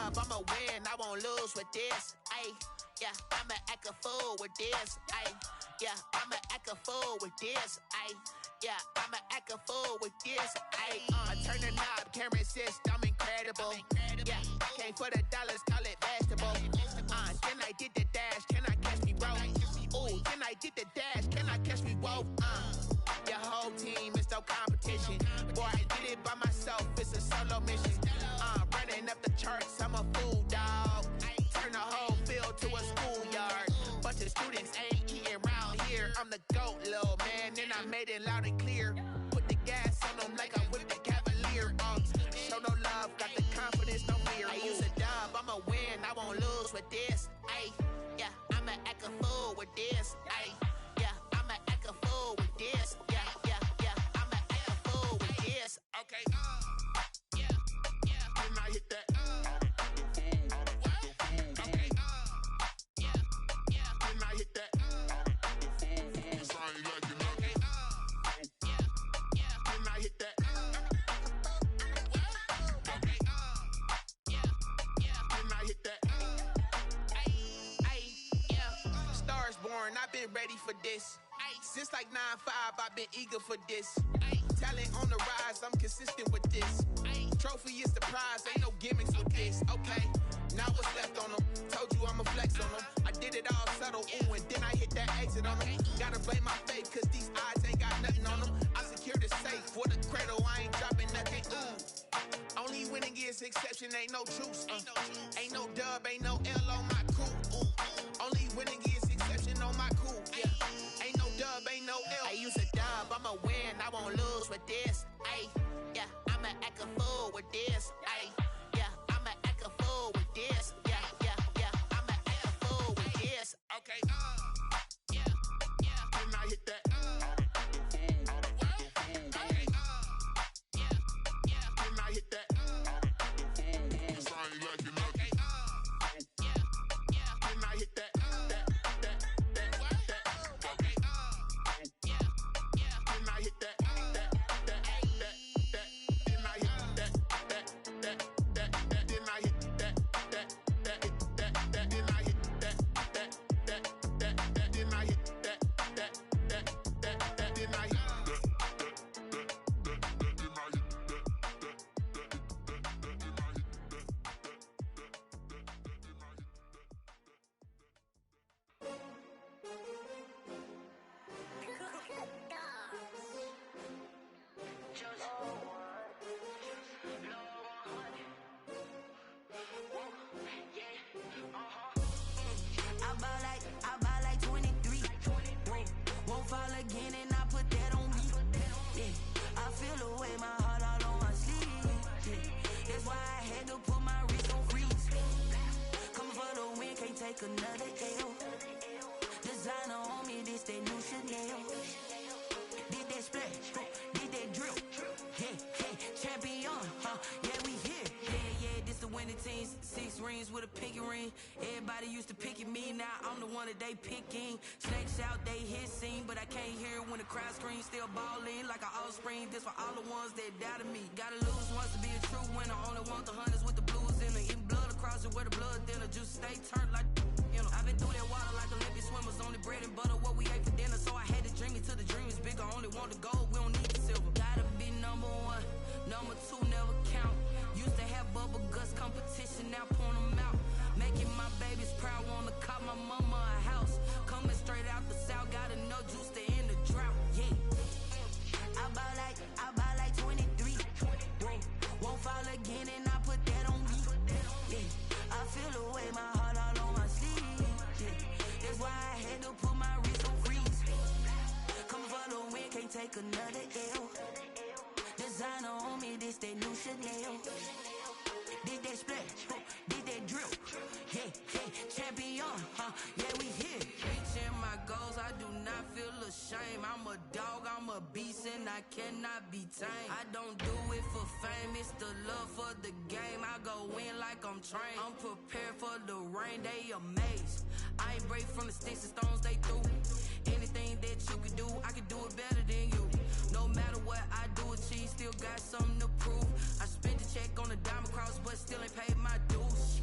dub, I'ma win, I won't lose with this. Ayy, yeah, I'ma act a fool with this. Ayy, yeah, I'ma act a fool with this. Ayy, yeah, I'ma act a fool with this. Ayy, I turn the knob, camera assist, I'm incredible. Yeah, came for the dollars, call it vegetable. Then I did the dash, can I catch me, bro? Ooh, then I did the dash, can I catch me, whoa? Your whole team is no competition. Boy, I did it by myself, it's a solo mission. Running up the charts, I'm a fool, dog. Turn the whole field to a schoolyard. Bunch of students ain't eating round here. I'm the GOAT, little man, and I made it loud and clear. Put the gas on them like I whipped the Cavalier. Show no love, got the confidence, no fear. I use a dub, I'ma win, I won't lose with this. Ayy, yeah, I'ma act a fool with this. Ayy, yeah, I'ma act a fool with this. Yeah, yeah, yeah, I'ma act a fool with this. Okay, yeah, yeah, can I hit that? Okay, yeah, yeah, can I hit that? Cause I ain't like it. Okay, yeah, yeah, can I hit that? Okay, yeah, yeah, can I hit that? Stars born, I've been ready for this. Since like 9-5, I've been eager for this. Talent on the rise, I'm consistent with this. Trophy is the prize, ain't no gimmicks with this. Okay, now what's left on them? Told you I'ma flex on them. I did it all subtle, ooh, and then I hit that exit on them. Gotta blame my faith, cause these odds ain't got nothing on them. I secure the safe for the cradle, I ain't dropping nothing, ooh. Only winning is exception, ain't no truce. Ain't no dub, ain't no L on my crew. Only winning is exception on my crew. Yeah, ain't no dub, ain't no L. I use a dub, I'ma win, I won't lose with this. Ayy, yeah, I'ma act a fool with this. Ayy, yeah, I'ma act a fool with this. Yeah, yeah, yeah, I'ma act a fool with this. Okay, yeah, yeah, can I hit that? Okay, yeah, yeah, can I hit that? Cause I ain't like it. Okay, yeah, yeah, can I hit that? Okay, yeah, yeah, can I hit that? I buy like 23. Won't fall again and I put that on me. Yeah, I feel the way, my heart all on my sleeve. Yeah, that's why I had to put my wrist on freeze. Coming for the win, can't take another L. Designer on me, this that new Chanel. Did that splash, did that drip. Yeah, yeah, champion, yeah, we here. Yeah, this the winning team. 6 rings with a pinky ring. Everybody used to pick at me, now I'm the one that they picking. Snakes out, they hit scene, but I can't hear it when the crowd screams. Still balling like an offspring. This for all the ones that doubted me. Gotta lose once to be a true winner. Only want the hunters with the blues in it. Eating blood across it where the blood thinner. Juice stay turned like, you know. I've been through that water like Olympic swimmers. Only bread and butter, what we ate for dinner. So I had to dream it till the dream is bigger. Only want the gold, we don't need the silver. Gotta be number 1, number 2 never count. Used to have bubble guts competition, now point them out. Making my babies proud, wanna call my mama a house. Coming straight out the south, gotta know juice to end the drought. Yeah, I buy like 23. Won't fall again and I put that on me. Yeah, I feel the way, my heart all on my sleeve. Yeah, that's why I had to put my wrist on freeze. Coming for the win, can't take another L. Designer on me, this that new Chanel. Did that splash, did that drip. Yeah, yeah, champion, yeah, we here. Reaching my goals, I do not feel ashamed. I'm a dog, I'm a beast, and I cannot be tamed. I don't do it for fame, it's the love for the game. I go in like I'm trained. I'm prepared for the rain, they amazed. I ain't break from the sticks and stones they threw. Anything that you can do, I can do it better than you. No matter what I do, achieve, still got something to prove. I spent the check on a diamond cross, but still ain't paid my dues.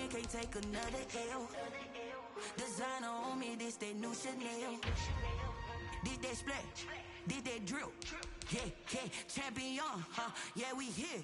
and can't take another L. Designer on me, this that new Chanel. This that splash, this that drill. Yeah, yeah, champion, huh? Yeah, we here.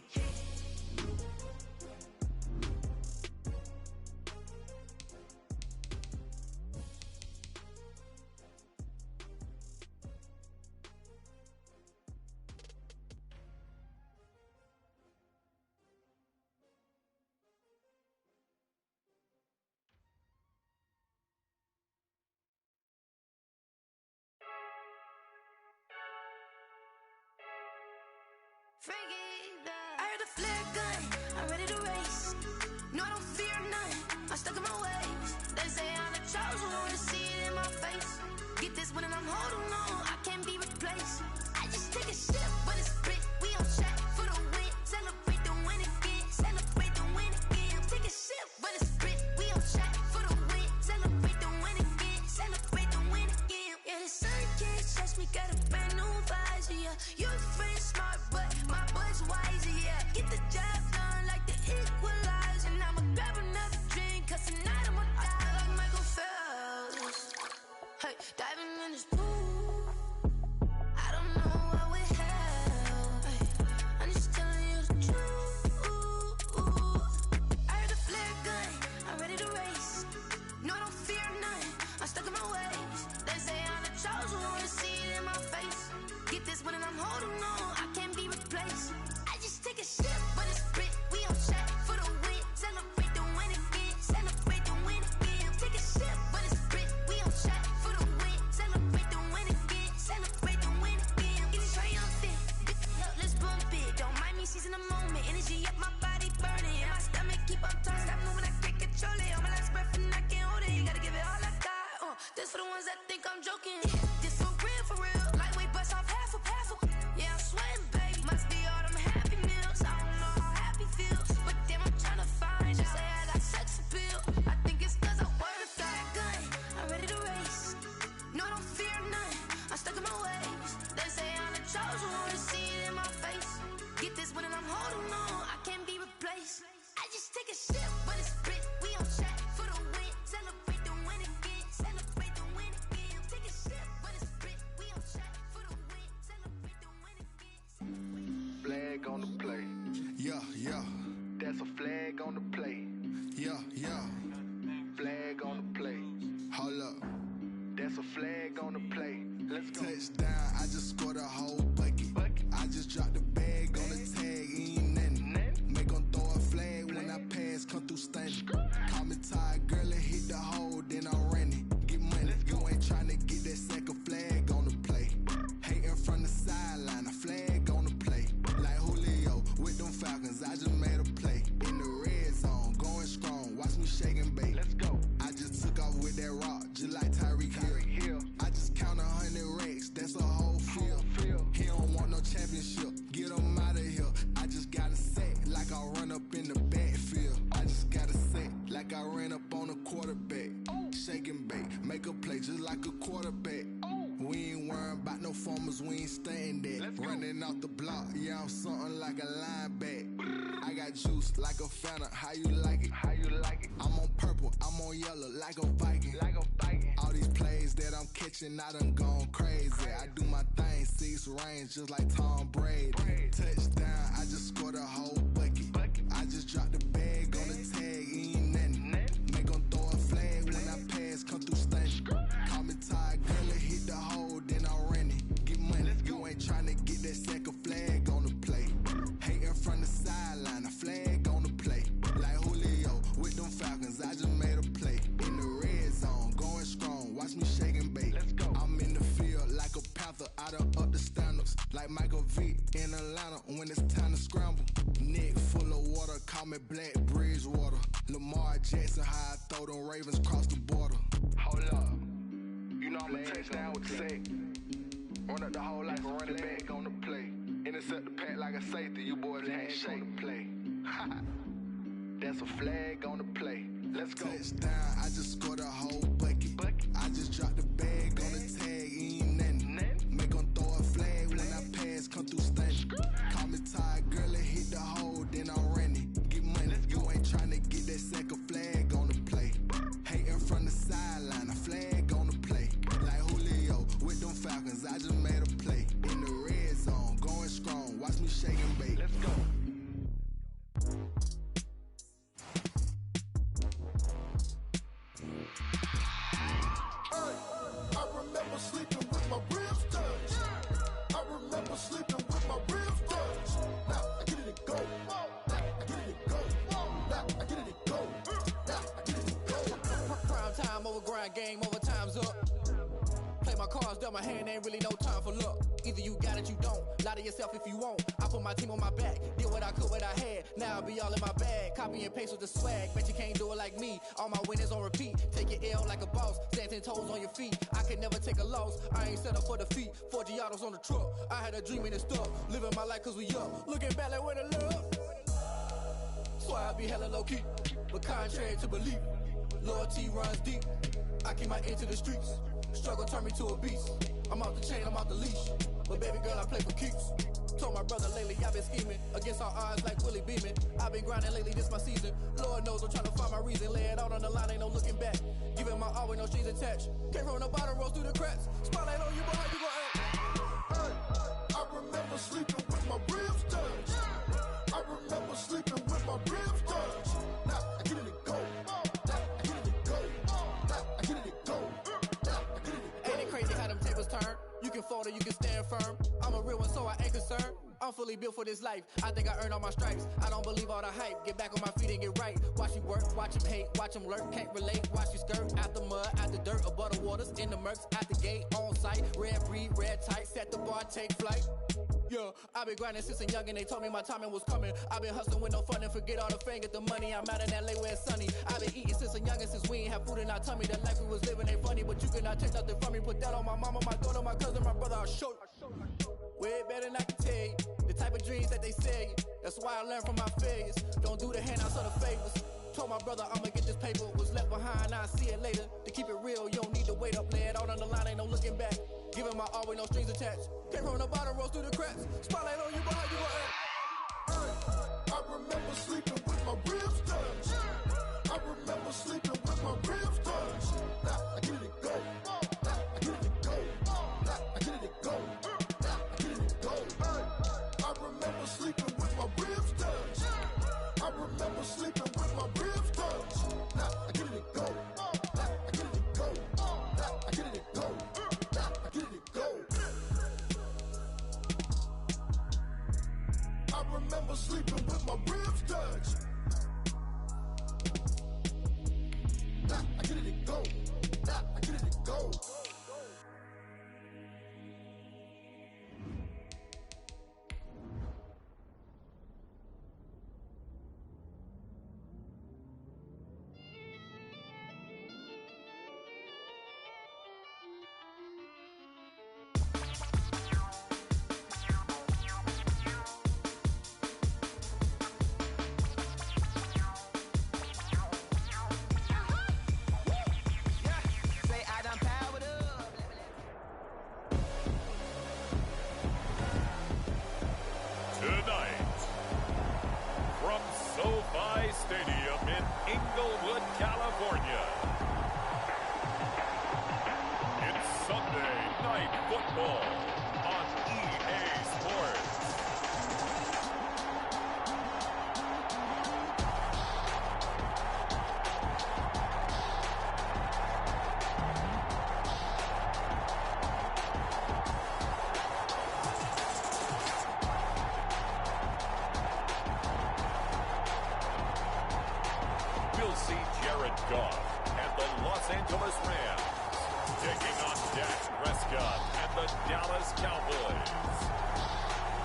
I heard the flare gun, I'm ready to race. No, I don't fear none, I'm stuck in my ways. They say I'm the chosen one, to see it in my face. Get this one and I'm holding on, I can't be replaced. I just take a sip, but it's split. We on track for the win. Celebrate the win again, celebrate the win again. Take a sip, but it's split. We on track for the win. Celebrate the win again, celebrate the win again. Yeah, the sun can't touch me, got a brand new visor, yeah. You're friend smart, but my boy's wiser, yeah. Get the job done like the equalizer. And I'ma grab another drink, cause tonight I'ma die like Michael Phelps. Hey, diving in this pool, I don't know what would help. Hey, I'm just telling you the truth. I heard the flare gun, I'm ready to race. No, I don't fear none, I'm stuck in my ways. They say I'm the chosen one, to see it in my face. Get this one and I'm holding on, I can't be replaced. I just take a sip, but it's split. We on track for the win. Celebrate the win again, celebrate the win again. Take a sip, but it's split. We on track for the win. Celebrate the win again, celebrate the win again. Get it triumphant, look, let's bump it. Don't mind me seizing the moment. Energy up, my body burning. And my stomach keep on turning. Stop moving, I can't control it. On my last breath and I can't hold it. You gotta give it all I got. This for the ones that think I'm joking. This for real. Lightweight bust off half a. Yeah, I'm sweating, babe. Must be all them happy meals. I don't know how happy feels, but damn, I'm tryna find you. Say I got sex appeal. I think it's cause I wear a fat gun. I'm ready to race. No, I don't fear none. I'm stuck in my ways. They say I'm the chosen one, to see it in my face. Get this one and I'm holding on, I can't be replaced. I just take a sip, but it's split. We on track for the win. Celebrate the win again. Celebrate the win again. Take a sip, but it's split. We on track for the win. Celebrate the win again. Flag on the play. Yeah, yeah. That's a flag on the play. Yeah, yeah. Flag on the play. Hold up. That's a flag on the play. Let's go. Touchdown, I just scored a whole bucket. I just dropped the bag on the tag, ain't nothing. Make 'em throw a flag when I pass, come through stunning. Call me tired, girl, and hit the hole, then I'm running. Get money, you ain't tryna get that second flag on the play. Hating from the sideline, a flag on the play. Like Julio with them Falcons, I just made a play. In the red zone, going strong, watch me shake and bake. Let's go. I just took off with that rock, just like Tyreek Hill. I just count 100 racks, that's a whole field. He don't want no championship, get him out of here. I just got a set, like I run up in the backfield. I just got a set, like I ran up on a quarterback. Shake and bake, make a play just like a quarterback. We ain't worrying about no formers, we ain't staying there. Running off the block, yeah, I'm something like a lineback. I got juice like a Fanta, how you like it? How you like it? I'm on purple, I'm on yellow, like a Viking. Like a Viking. All these plays that I'm catching, I done gone crazy. I do my thing, 6 range, just like Tom Brady. Touchdown, I just scored a whole bucket. I just dropped the bag on the tag, ain't nothing. Make 'em throw a flag when I pass, come through stunning. Call me tired, girl, and hit the hole, then I'm running. Get money, you ain't tryna get that second flag on the play. Hating from the sideline, a flag on the play. Like Julio with them Falcons, I just made a play. In the red zone, going strong, watch me shake and bake. Let's go. I'm in the field like a Panther, I done up the standards. Like Michael Vick in Atlanta when it's time to scramble. Neck full of water, call me Black Bridgewater. Lamar Jackson, how I throw them Ravens across the border. Hold up. You know I'm a touchdown with the sack. Run up the hole like a running back on the play. Intercept the pack like a safety. You boys can't shake the play. That's a flag on the play. Let's go. Touchdown, I just scored a whole bucket. I just dropped the bag on the tag, ain't nothing. Make 'em throw a flag when I pass, come through stunning. Call me tired, girl, and hit the hole, then I'm running. Get money, you ain't tryna get that second flag grind game over, time's up. Play my cards, dealt my hand, ain't really no time for luck. Either you got it, you don't. Lie to yourself if you won't. I put my team on my back, did what I could, what I had. Now I'll be all in my bag, copy and paste with the swag. Bet you can't do it like me. All my winners on repeat. Take your L like a boss, stand 10 toes on your feet. I could never take a loss. I ain't set up for defeat. 4 Giottos on the truck. I had a dream and it stuck. Living my life cause we up. Looking back like where the love. So I be hella low key, but contrary to belief, loyalty runs deep. I keep my ear to the streets. Struggle turned me to a beast. I'm off the chain, I'm off the leash. But baby girl, I play for keeps. Told my brother lately, I've been scheming against all odds like Willie Beeman. I've been grinding lately, this my season. Lord knows I'm trying to find my reason. Lay it out on the line, ain't no looking back. Giving my all with no strings attached. Came from the bottom, rose through the cracks. Spotlight on you, boy, how you gon' act? Hey, I remember sleeping with my ribs touched. I remember sleeping with my ribs touched. Now I get it and go. Now I get it and go. Now I get it and go. Now I get it and go. Ain't it crazy how them tables turn? You can fold or you can stand firm. I'm a real one, so I ain't concerned. I'm fully built for this life. I think I earned all my stripes. I don't believe all the hype. Get back on my feet and get right. Watch you work, watch him hate, watch him lurk. Can't relate, watch you skirt. Out the mud, out the dirt, above the waters, in the murks, out the gate, on site. Red breed, red tight, set the bar, take flight. Yeah, I been grinding since a youngin', they told me my timing was coming. I been hustling with no fun and forget all the fame, get the money. I'm out in LA where it's sunny. I been eating since a youngin', since we ain't have food in our tummy. The life we was living ain't funny, but you cannot take nothing from me. Put that on my mama, my daughter, my cousin, my brother, I'll show you. Way better than I can tell you. The type of dreams that they sell you. That's why I learned from my failures. Don't do the handouts or the favors. Told my brother I'ma get this paper. Was left behind, I'll see it later. To keep it real, you don't need to wait up. Lay it out on the line, ain't no looking back. Giving my all with no strings attached. Came from the bottom, rose through the cracks. Spotlight on you, but how you gon' act? Hey, I remember sleeping with my ribs touched. I remember sleeping with my ribs touched. Now I get it and go. Now I get it and go. Now I get it and go. Now I get it and go. Hey, I remember sleeping with my ribs touched. I remember sleeping with my ribs touched. Now I get it and go. Now I get it and go. Now I get it and go. Now I get it and go. I remember sleeping with my ribs touched. Now I get it and go. Now I get it and go. Stadium in Inglewood, California. It's Sunday Night Football on EA Sports. We'll see Jared Goff and the Los Angeles Rams taking on Dak Prescott and the Dallas Cowboys.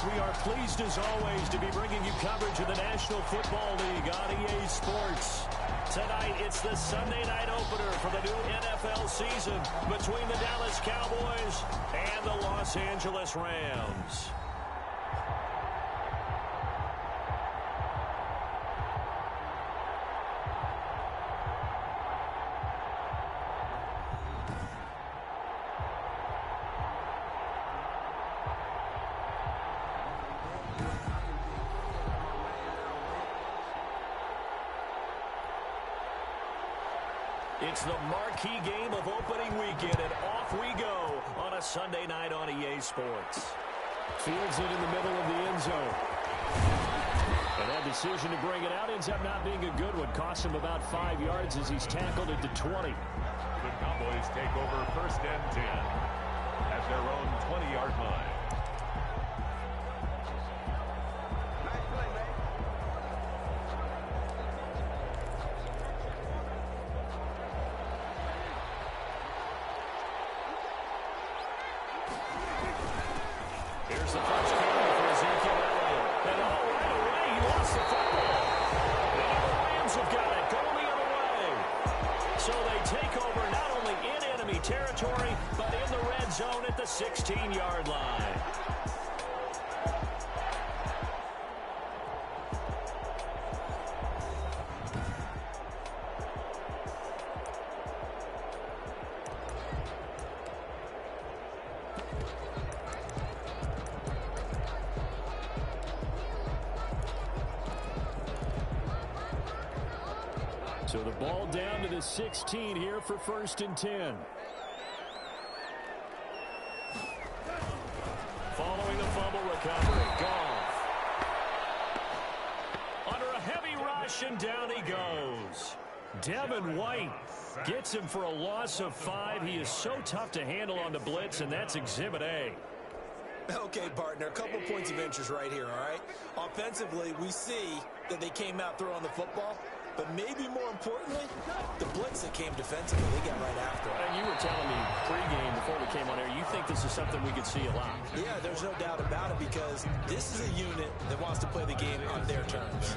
We are pleased as always to be bringing you coverage of the National Football League on EA Sports. Tonight it's the Sunday night opener for the new NFL season between the Dallas Cowboys and the Los Angeles Rams. It's the marquee game of opening weekend, and off we go on a Sunday night on EA Sports. Fields it in the middle of the end zone. And that decision to bring it out ends up not being a good one. Costs him about 5 yards as he's tackled at the 20. The Cowboys take over 1st and 10 at their own 20-yard line. So they take over not only in enemy territory, but in the red zone at the 16-yard line. So the ball down to the 16 here for 1st and 10. Following the fumble recovery, Goff. Under a heavy rush, and down he goes. Devin White gets him for a loss of 5. He is so tough to handle on the blitz, and that's Exhibit A. Okay, partner, a couple points of interest right here, all right? Offensively, we see that they came out throwing the football. But maybe more importantly, the blitz that came defensively, they got right after it. And you were telling me pregame before we came on air, you think this is something we could see a lot. Yeah, there's no doubt about it because this is a unit that wants to play the game on their terms.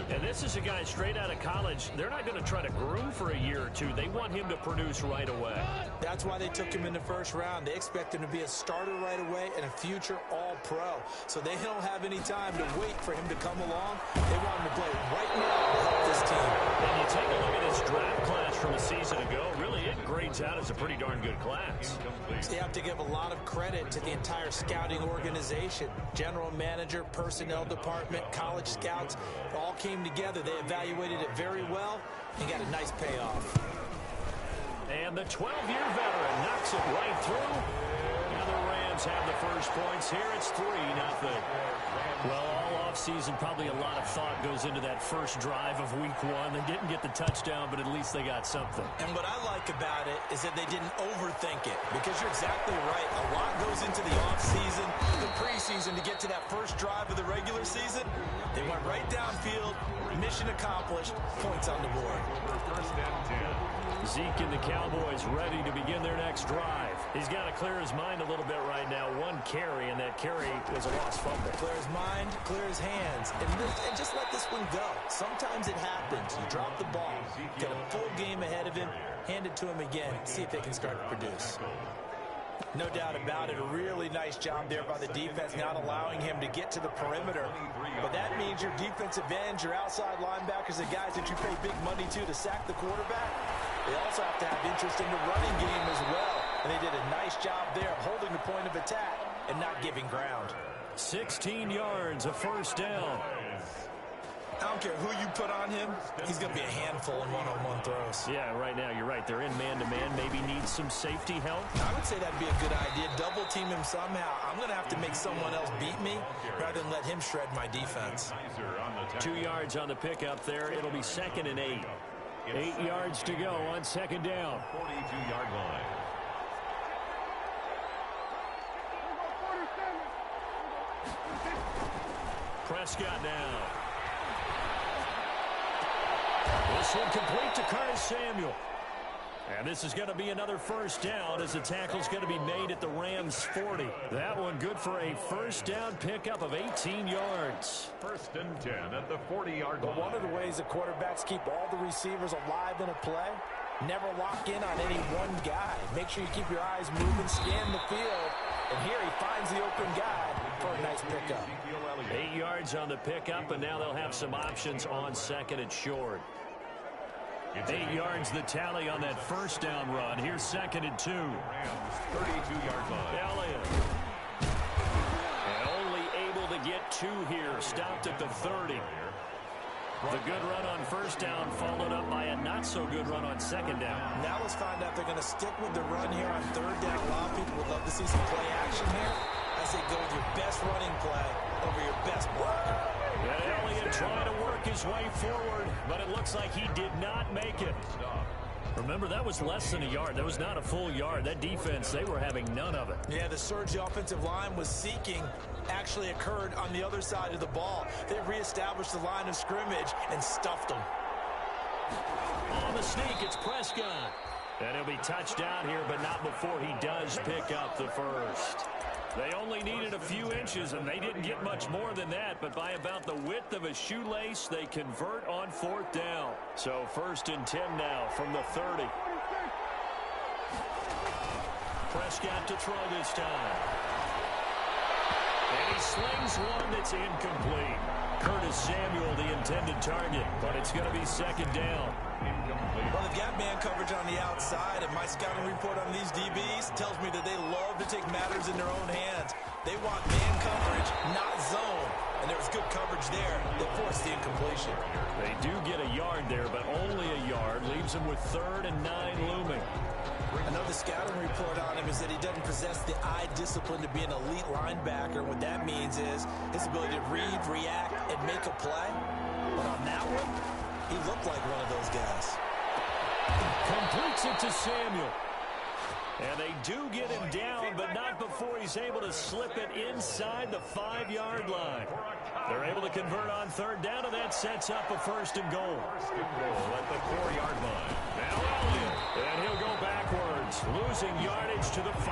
And this is a guy straight out of college. They're not going to try to groom for a year or two. They want him to produce right away. That's why they took him in the first round. They expect him to be a starter right away and a future all-pro. So they don't have any time to wait for him to come along. They want him to play right now to help this team. And you take a look at his draft class from a season ago, really it grades out as a pretty darn good class. So you have to give a lot of credit to the entire scouting organization. General manager, personnel department, college scouts, all came together. They evaluated it very well and got a nice payoff. And the 12-year veteran knocks it right through. And the Rams have the first points here. It's 3-0. Well, all offseason, probably a lot of thought goes into that first drive of week 1. They didn't get the touchdown, but at least they got something. And what I like about it is that they didn't overthink it, because you're exactly right. A lot goes into the offseason, the preseason to get to that first drive of the regular season. They went right downfield, mission accomplished, points on the board. Zeke and the Cowboys ready to begin their next drive. He's got to clear his mind a little bit right now. 1 carry, and that carry was a lost fumble. Clear his mind, clear his hands, and just let this one go. Sometimes it happens. You drop the ball, get a full game ahead of him, hand it to him again, see if they can start to produce. No doubt about it, a really nice job there by the defense, not allowing him to get to the perimeter. But that means your defensive ends, your outside linebackers, the guys that you pay big money to sack the quarterback, they also have to have interest in the running game as well. And they did a nice job there holding the point of attack and not giving ground. 16 yards, a first down. I don't care who you put on him, he's going to be a handful in one-on-one throws. Yeah, right now, you're right. They're in man-to-man, maybe needs some safety help. I would say that'd be a good idea. Double team him somehow. I'm going to have to make someone else beat me rather than let him shred my defense. 2 yards on the pickup there. It'll be 2nd and 8. 8 yards to go on 2nd down. 42-yard line. Prescott down. This one complete to Curtis Samuel. And this is going to be another first down as the tackle's going to be made at the Rams 40. That one good for a first down pickup of 18 yards. 1st and 10 at the 40-yard line. But one of the ways the quarterbacks keep all the receivers alive in a play, never lock in on any one guy. Make sure you keep your eyes moving, scan the field. And here he finds the open guy for a nice pickup. 8 yards on the pickup, and now they'll have some options on 2nd and short. 8 yards the tally on that first down run. Here's 2nd and 2. 32-yard line. Elliott. And only able to get 2 here. Stopped at the 30. The good run on first down followed up by a not-so-good run on 2nd down. Now let's find out if they're going to stick with the run here on 3rd down. A lot of people would love to see some play action here. I say go with your best running play over your best blocker. And Elliott trying to work his way forward, but it looks like he did not make it. Remember, that was less than a yard. That was not a full yard. That defense, they were having none of it. Yeah, the surge the offensive line was seeking actually occurred on the other side of the ball. They reestablished the line of scrimmage and stuffed them. On the sneak, it's Prescott. And he'll be touched down here, but not before he does pick up the first. They only needed a few inches, and they didn't get much more than that, but by about the width of a shoelace, they convert on 4th down. So 1st and 10 now from the 30. Prescott to throw this time. And he slings one that's incomplete. Curtis Samuel, the intended target, but it's going to be 2nd down. Well, they've got man coverage on the outside, and my scouting report on these DBs tells me that they love to take matters in their own hands. They want man coverage, not zone. And there was good coverage there that forced the incompletion. They do get a yard there, but only a yard. Leaves them with 3rd and 9 looming. Another scouting report on him is that he doesn't possess the eye discipline to be an elite linebacker. What that means is his ability to read, react, and make a play. But on that one, he looked like one of those guys. Completes it to Samuel. And they do get him down, but not before he's able to slip it inside the 5-yard line. They're able to convert on 3rd down, and that sets up a 1st and goal. At the 4-yard line. Now Elliott, and he'll go backwards, losing yardage to the 5.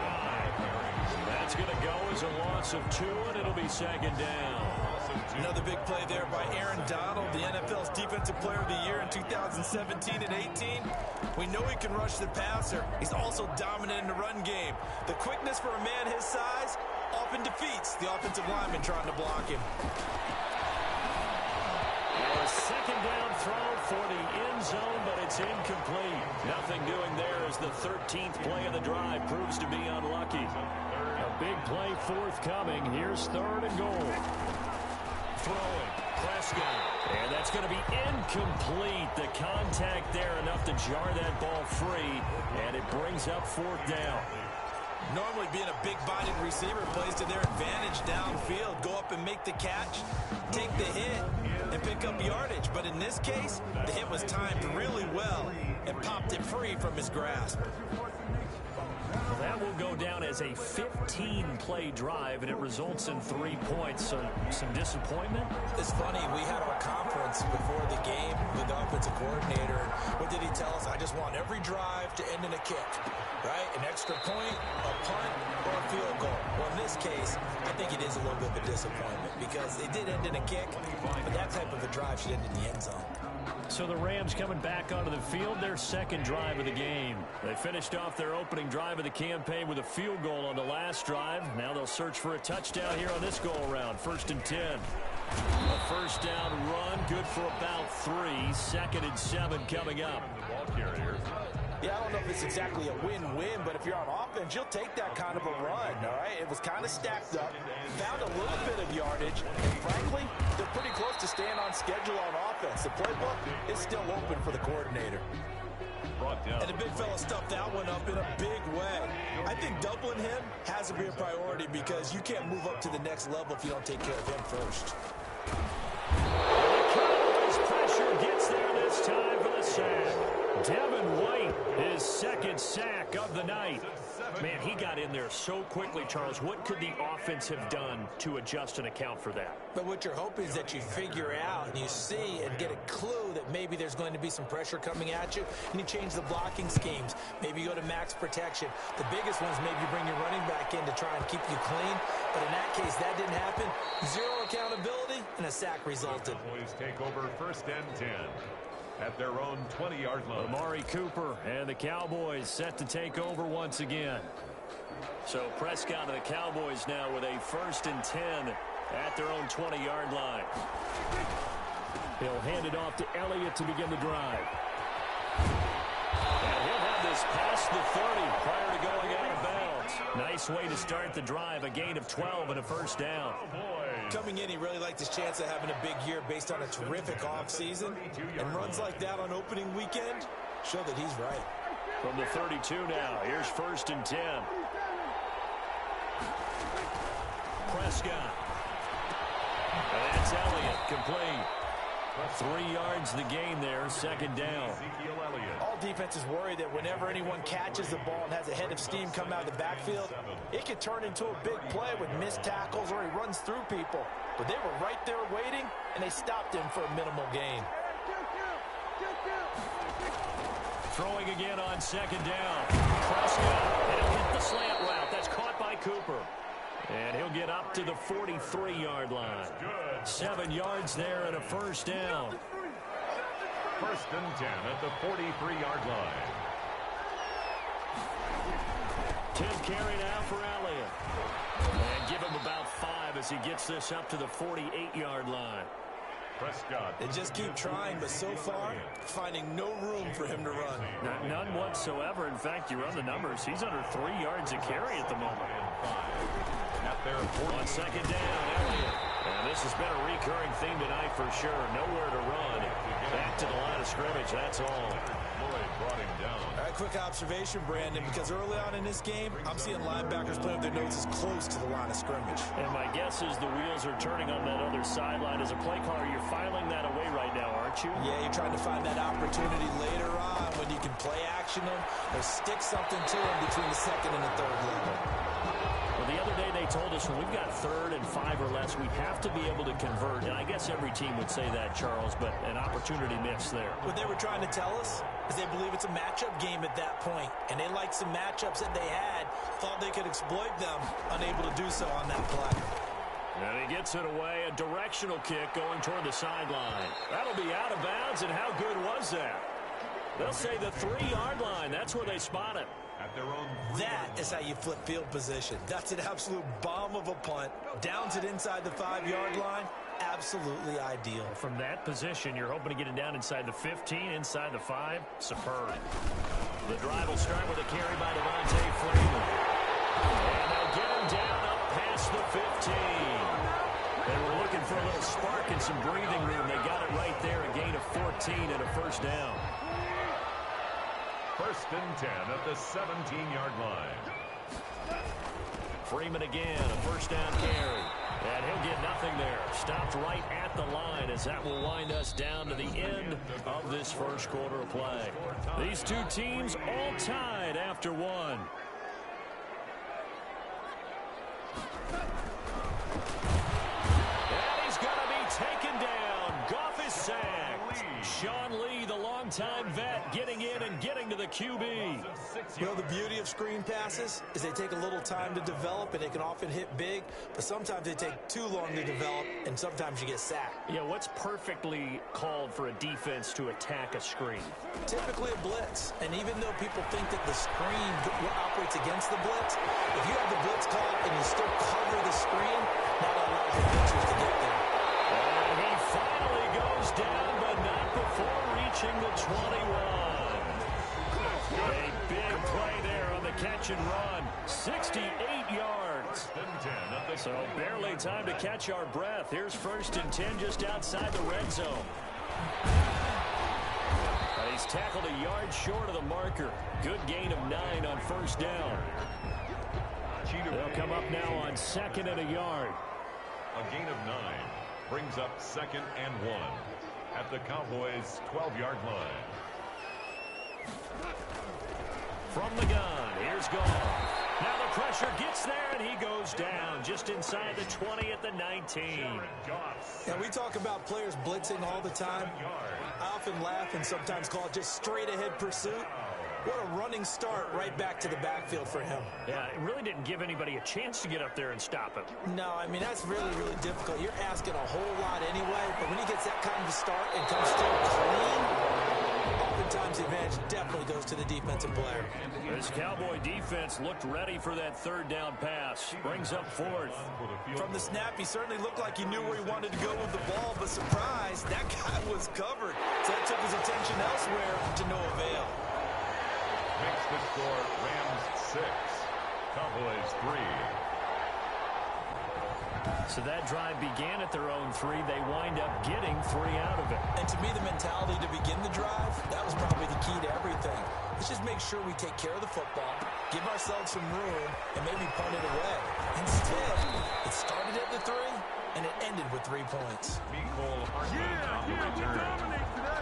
That's going to go as a loss of 2, and it'll be 2nd down. Another big play there by Aaron Donald, the NFL's Defensive Player of the Year in 2017 and 18. We know he can rush the passer. He's also dominant in the run game. The quickness for a man his size often defeats the offensive lineman trying to block him. A 2nd down throw for the end zone, but it's incomplete. Nothing doing there as the 13th play of the drive proves to be unlucky. A big play forthcoming. Here's 3rd and goal. Throwing, Prescott, and that's going to be incomplete. The contact there enough to jar that ball free, and it brings up 4th down. Normally being a big-bodied receiver plays to their advantage downfield. Go up and make the catch, take the hit, and pick up yardage. But in this case, the hit was timed really well and popped it free from his grasp. Well, that will go down as a 15-play drive, and it results in 3 points. So some disappointment? It's funny. We had our conference before the game with the offensive coordinator. What did he tell us? I just want every drive to end in a kick, right? An extra point, a punt, or a field goal. Well, in this case, I think it is a little bit of a disappointment because it did end in a kick, but that type of a drive should end in the end zone. So the Rams coming back onto the field, their 2nd drive of the game. They finished off their opening drive of the campaign with a field goal on the last drive. Now they'll search for a touchdown here on this go-around. 1st and 10. A 1st down run, good for about 3. 2nd and 7 coming up. Yeah, I don't know if it's exactly a win-win, but if you're on offense, you'll take that kind of a run, all right? It was kind of stacked up, found a little bit of yardage, and frankly, they're pretty close to staying on schedule on offense. The playbook is still open for the coordinator. And the big fella stuffed that one up in a big way. I think doubling him has to be a priority because you can't move up to the next level if you don't take care of him first. His pressure gets there this time for the sack. Devin White, his 2nd sack of the night. Man, he got in there so quickly, Charles. What could the offense have done to adjust and account for that? But what you're hoping is that you figure out and you see and get a clue that maybe there's going to be some pressure coming at you, and you change the blocking schemes. Maybe you go to max protection. The biggest one is maybe you bring your running back in to try and keep you clean. But in that case, that didn't happen. 0 accountability, and a sack resulted. Boys take over 1st and 10. At their own 20-yard line. Amari Cooper and the Cowboys set to take over once again. So Prescott and the Cowboys now with a 1st and 10 at their own 20-yard line. He'll hand it off to Elliott to begin the drive. And he'll have this past the 30 prior to going out of bounds. Nice way to start the drive, a gain of 12 and a 1st down. Coming in, he really liked his chance of having a big year based on a terrific offseason. And runs like that on opening weekend show that he's right. From the 32 now, here's 1st and 10. Prescott. And that's Elliott, complete. 3 yards the gain there, 2nd down. All defenses worry that whenever anyone catches the ball and has a head of steam come out of the backfield, it could turn into a big play with missed tackles or he runs through people. But they were right there waiting, and they stopped him for a minimal gain. Throwing again on 2nd down. Prescott, and he'll hit the slant route. That's caught by Cooper. And he'll get up to the 43-yard line. 7 yards there and a first down. First and 10 at the 43-yard line. Tim carry now for Elliott. And give him about 5 as he gets this up to the 48-yard line. Prescott. They just keep trying, but so far, finding no room for him to run. None whatsoever. In fact, you run the numbers. He's under 3 yards a carry at the moment. On second down, Elliott. And this has been a recurring theme tonight for sure. Nowhere to run. Back to the line of scrimmage, that's all. Lloyd brought him down. All right, quick observation, Brandon, because early on in this game, I'm seeing linebackers playing with their noses close to the line of scrimmage. And my guess is the wheels are turning on that other sideline. As a play caller, you're filing that away right now, aren't you? Yeah, you're trying to find that opportunity later on when you can play action them or stick something to them between the second and the third level. Well, the other day they told us when we've got 3rd and 5 or less, we have to be able to convert. And I guess every team would say that, Charles, but an opportunity missed there. What they were trying to tell us is they believe it's a matchup game at that point, and they liked some matchups that they had, thought they could exploit them, unable to do so on that play. And he gets it away, a directional kick going toward the sideline. That'll be out of bounds, and how good was that? They'll say the 3-yard line. That's where they spot it. At their own. That is how you flip field position. That's an absolute bomb of a punt. Downs it inside the 5-yard line. Absolutely ideal. From that position, you're hoping to get it down inside the 15, inside the 5. Superb. The drive will start with a carry by Devontae Freeman. And they'll get him down up past the 15. They were looking for a little spark and some breathing room. They got it right there, a gain of 14 and a first down. First and 10 at the 17-yard line. Freeman again, a first down carry. And he'll get nothing there. Stopped right at the line as that will wind us down to the end of this first quarter of play. These two teams all tied after one. And he's going to be taken down. Goff is sacked. Sean Lee, the longtime vet, getting in and getting to the QB. You know, the beauty of screen passes is they take a little time to develop, and they can often hit big, but sometimes they take too long to develop, and sometimes you get sacked. Yeah, what's perfectly called for a defense to attack a screen? Typically a blitz, and even though people think that the screen operates against the blitz, if you have the blitz called and you still cover the screen, that allows the blitzers to get there. And he finally goes down, but not before reaching the 21. A big play there on the catch and run. 68 yards. So barely time to catch our breath. Here's first and 10 just outside the red zone. He's tackled a yard short of the marker. Good gain of 9 on first down. They'll come up now on 2nd and a yard. A gain of 9 brings up 2nd and 1 at the Cowboys' 12-yard line. From the gun, here's Goff. Now the pressure gets there, and he goes down just inside the 20 at the 19. And we talk about players blitzing all the time. I often laugh and sometimes call it just straight-ahead pursuit. What a running start right back to the backfield for him. Yeah, it really didn't give anybody a chance to get up there and stop him. No, I mean, that's really, really difficult. You're asking a whole lot anyway, but when he gets that kind of a start and comes through clean, oftentimes the advantage definitely goes to the defensive player. This Cowboy defense looked ready for that 3rd down pass. Brings up 4th. From the snap, he certainly looked like he knew where he wanted to go with the ball, but surprise, that guy was covered. So that took his attention elsewhere to no avail. Makes the score Rams 6, Cowboys 3. So that drive began at their own 3. They wind up getting 3 out of it. And to me, the mentality to begin the drive, that was probably the key to everything. Let's just make sure we take care of the football, give ourselves some room, and maybe punt it away. Instead, it started at the 3, and it ended with 3 points. Mecole Hardman on the return.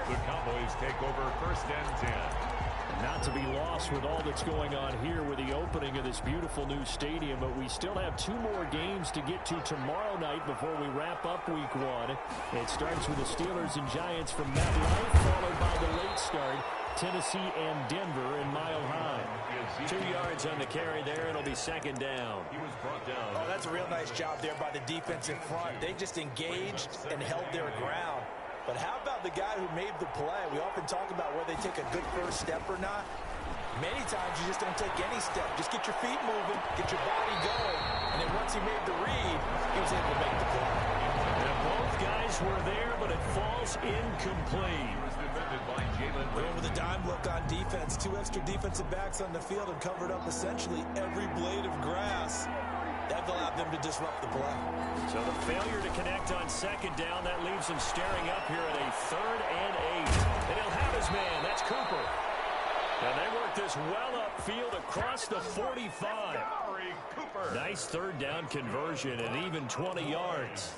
The Cowboys take over 1st and 10. Not to be lost with all that's going on here with the opening of this beautiful new stadium, but we still have 2 more games to get to tomorrow night before we wrap up week 1. It starts with the Steelers and Giants from MetLife, followed by the late start, Tennessee and Denver in Mile High. 2 yards yards on the carry there. It'll be second down. He was brought down. Oh, that's a real nice job there by the defense in front. They just engaged and held their ground. But how about the guy who made the play? We often talk about whether they take a good first step or not. Many times you just don't take any step. Just get your feet moving, get your body going. And then once he made the read, he was able to make the play. And both guys were there, but it falls incomplete. Going with a dime look on defense. 2 extra defensive backs on the field and covered up essentially every blade of grass. That allowed them to disrupt the play. So the failure to connect on second down, that leaves him staring up here at a 3rd and 8. And he'll have his man. That's Cooper. And they work this well upfield across the 45. Nice 3rd down conversion and even 20 yards.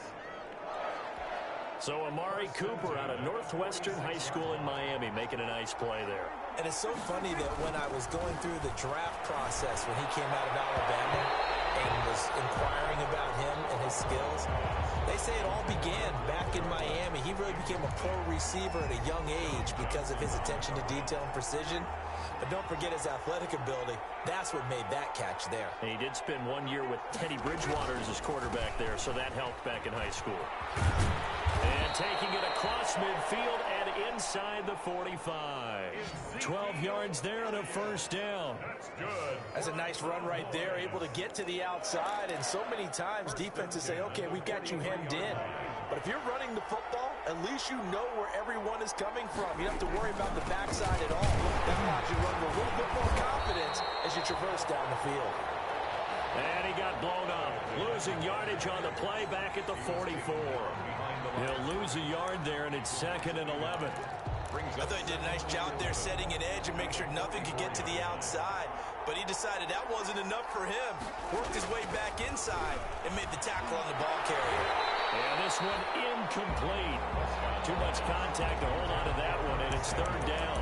So Amari Cooper out of Northwestern High School in Miami making a nice play there. And it's so funny that when I was going through the draft process when he came out of Alabama and was inquiring about him and his skills, they say it all began back in Miami. He really became a pro receiver at a young age because of his attention to detail and precision. But don't forget his athletic ability. That's what made that catch there. And he did spend 1 year with Teddy Bridgewater as his quarterback there, so that helped back in high school. And taking it across midfield and inside the 45. 12 yards there and a 1st down. That's good. That's a nice run right there, able to get to the outside. And so many times defenses say, okay, we've got you hemmed in. But if you're running the football, at least you know where everyone is coming from. You don't have to worry about the backside at all. That allows you to run with a little bit more confidence as you traverse down the field. And he got blown up. Losing yardage on the play back at the 44. He'll lose a yard there, and it's 2nd and 11. I thought he did a nice job there setting an edge and make sure nothing could get to the outside. But he decided that wasn't enough for him. Worked his way back inside and made the tackle on the ball carrier. And this one incomplete. Too much contact to hold on to that one, and it's 3rd down.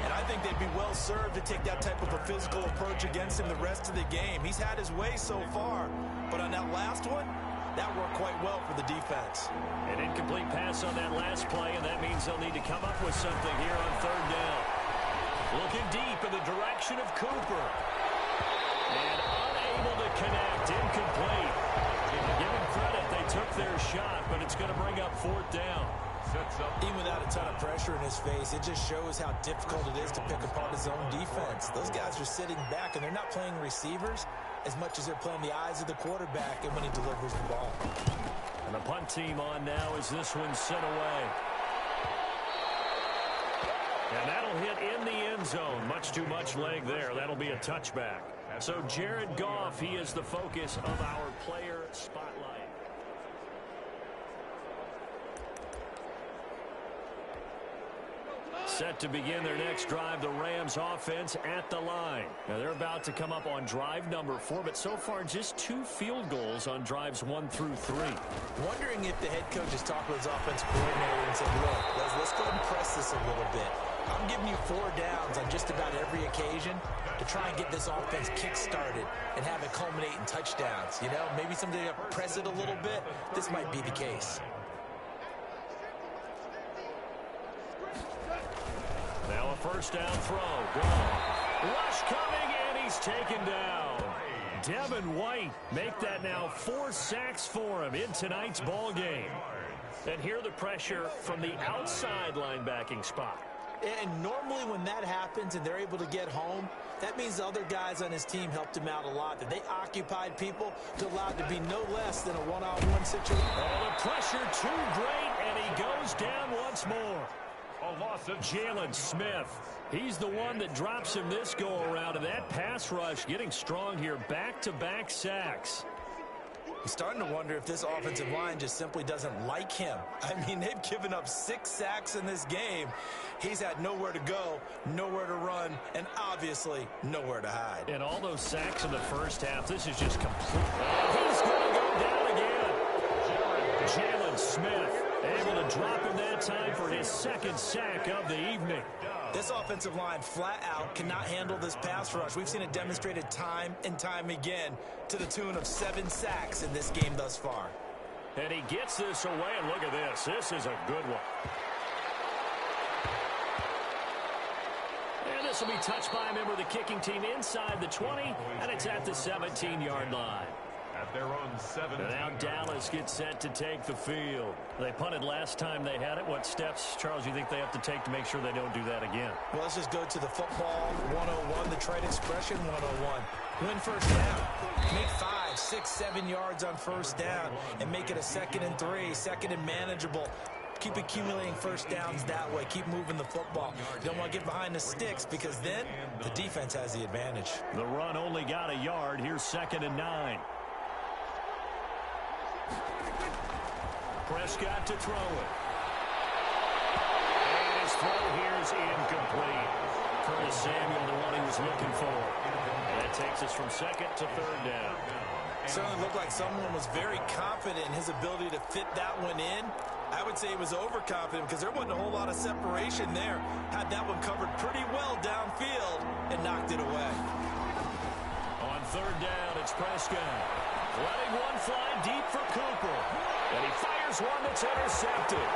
And I think they'd be well served to take that type of a physical approach against him the rest of the game. He's had his way so far. But on that last one, that worked quite well for the defense. An incomplete pass on that last play, and that means they'll need to come up with something here on 3rd down. Looking deep in the direction of Cooper. And unable to connect. Incomplete. Give them credit. They took their shot, but it's going to bring up 4th down. Even without a ton of pressure in his face, it just shows how difficult it is to pick apart his own defense. Those guys are sitting back, and they're not playing receivers as much as they're playing the eyes of the quarterback and when he delivers the ball. And the punt team on now as this one's sent away. And that'll hit in the end zone. Much too much leg there. That'll be a touchback. So Jared Goff, he is the focus of our player spotlight. Set to begin their next drive, the Rams offense at the line. Now they're about to come up on drive number 4, but so far just 2 field goals on drives 1 through 3. Wondering if the head coach has talked with his offensive coordinator and said, look, let's go ahead and press this a little bit. I'm giving you 4 downs on just about every occasion to try and get this offense kick-started and have it culminate in touchdowns. You know, maybe someday to press it a little bit. This might be the case. Now a 1st down throw. Gone. Rush coming, and he's taken down. Devin White make that now 4 sacks for him in tonight's ball game. And here the pressure from the outside linebacking spot. And normally when that happens and they're able to get home, that means the other guys on his team helped him out a lot. That they occupied people to allow it to be no less than a one-on-one situation. Oh, the pressure too great, and he goes down once more. Jalen Smith, he's the one that drops him this go-around, and that pass rush getting strong here. Back-to-back sacks. I'm starting to wonder if this offensive line just simply doesn't like him. I mean, they've given up 6 sacks in this game. He's had nowhere to go, nowhere to run, and obviously nowhere to hide. And all those sacks in the first half, this is just complete. He's going to go down again. Jalen Smith able to drop him that time for his 2nd sack of the evening. This offensive line flat out cannot handle this pass rush. We've seen it demonstrated time and time again to the tune of 7 sacks in this game thus far. And he gets this away, and look at this. This is a good one. And This will be touched by a member of the kicking team inside the 20, and it's at the 17-yard line. At their own 7. And now Dallas gets set to take the field. They punted last time they had it. What steps, Charles, you think they have to take to make sure they don't do that again? Well, let's just go to the football 101, the trade expression 101. Win first down. Make 5, 6, 7 yards on first down and make it a 2nd and 3, 2nd and manageable. Keep accumulating first downs that way. Keep moving the football. You don't want to get behind the sticks because then the defense has the advantage. The run only got a yard. Here's 2nd and 9. Prescott to throw it. And his throw here is incomplete. Curtis Samuel, the one he was looking for. That takes us from 2nd to 3rd down. Certainly looked like someone was very confident in his ability to fit that one in. I would say he was overconfident because there wasn't a whole lot of separation there. Had that one covered pretty well downfield and knocked it away. On 3rd down, it's Prescott. Letting one fly deep for Cooper. And he fires one that's intercepted.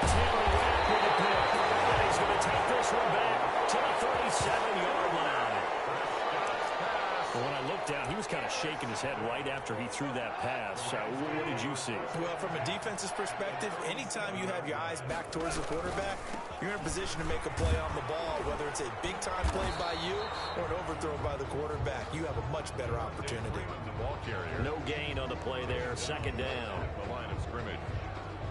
Taylor Rapp with a pick. And he's going to take this one back to the 37-yard line. Well, when I looked down, he was kind of shaking his head right after he threw that pass. What did you see? Well, from a defense's perspective, anytime you have your eyes back towards the quarterback, you're in a position to make a play on the ball, whether it's a big-time play by you or an overthrow by the quarterback. You have a much better opportunity. No gain on the play there. 2nd down. The line of scrimmage.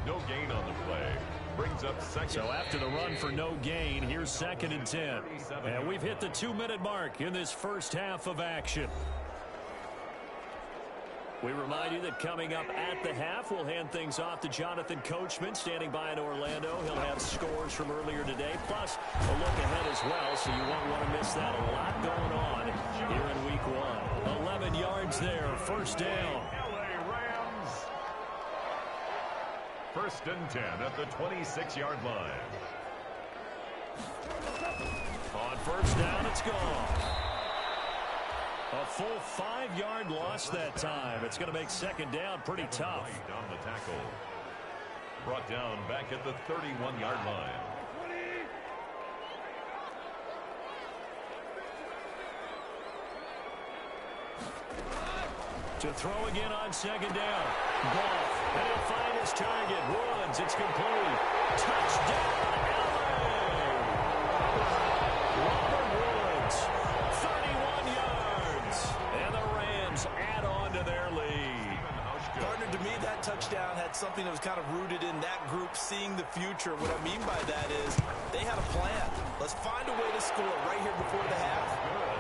No gain on the play. Brings up 2nd. So after the run for no gain, here's 2nd and 10. And we've hit the 2-minute mark in this first half of action. We remind you that coming up at the half, we'll hand things off to Jonathan Coachman, standing by in Orlando. He'll have scores from earlier today, plus a look ahead as well, so you won't want to miss that. A lot going on here in week 1. 11 yards there, 1st down. LA Rams. 1st and 10 at the 26-yard line. On 1st down, it's gone. A full 5-yard loss that time. It's going to make 2nd down pretty tough. On the tackle. Brought down back at the 31-yard line. To throw again on 2nd down. Goff, and he'll find his target. Woods, it's complete. Touchdown, LA! Robert Woods, 31 yards. And the Rams add on to their lead. Partner, to me, that touchdown had something that was kind of rooted in that group seeing the future. What I mean by that is they had a plan. Let's find a way to score right here before the half.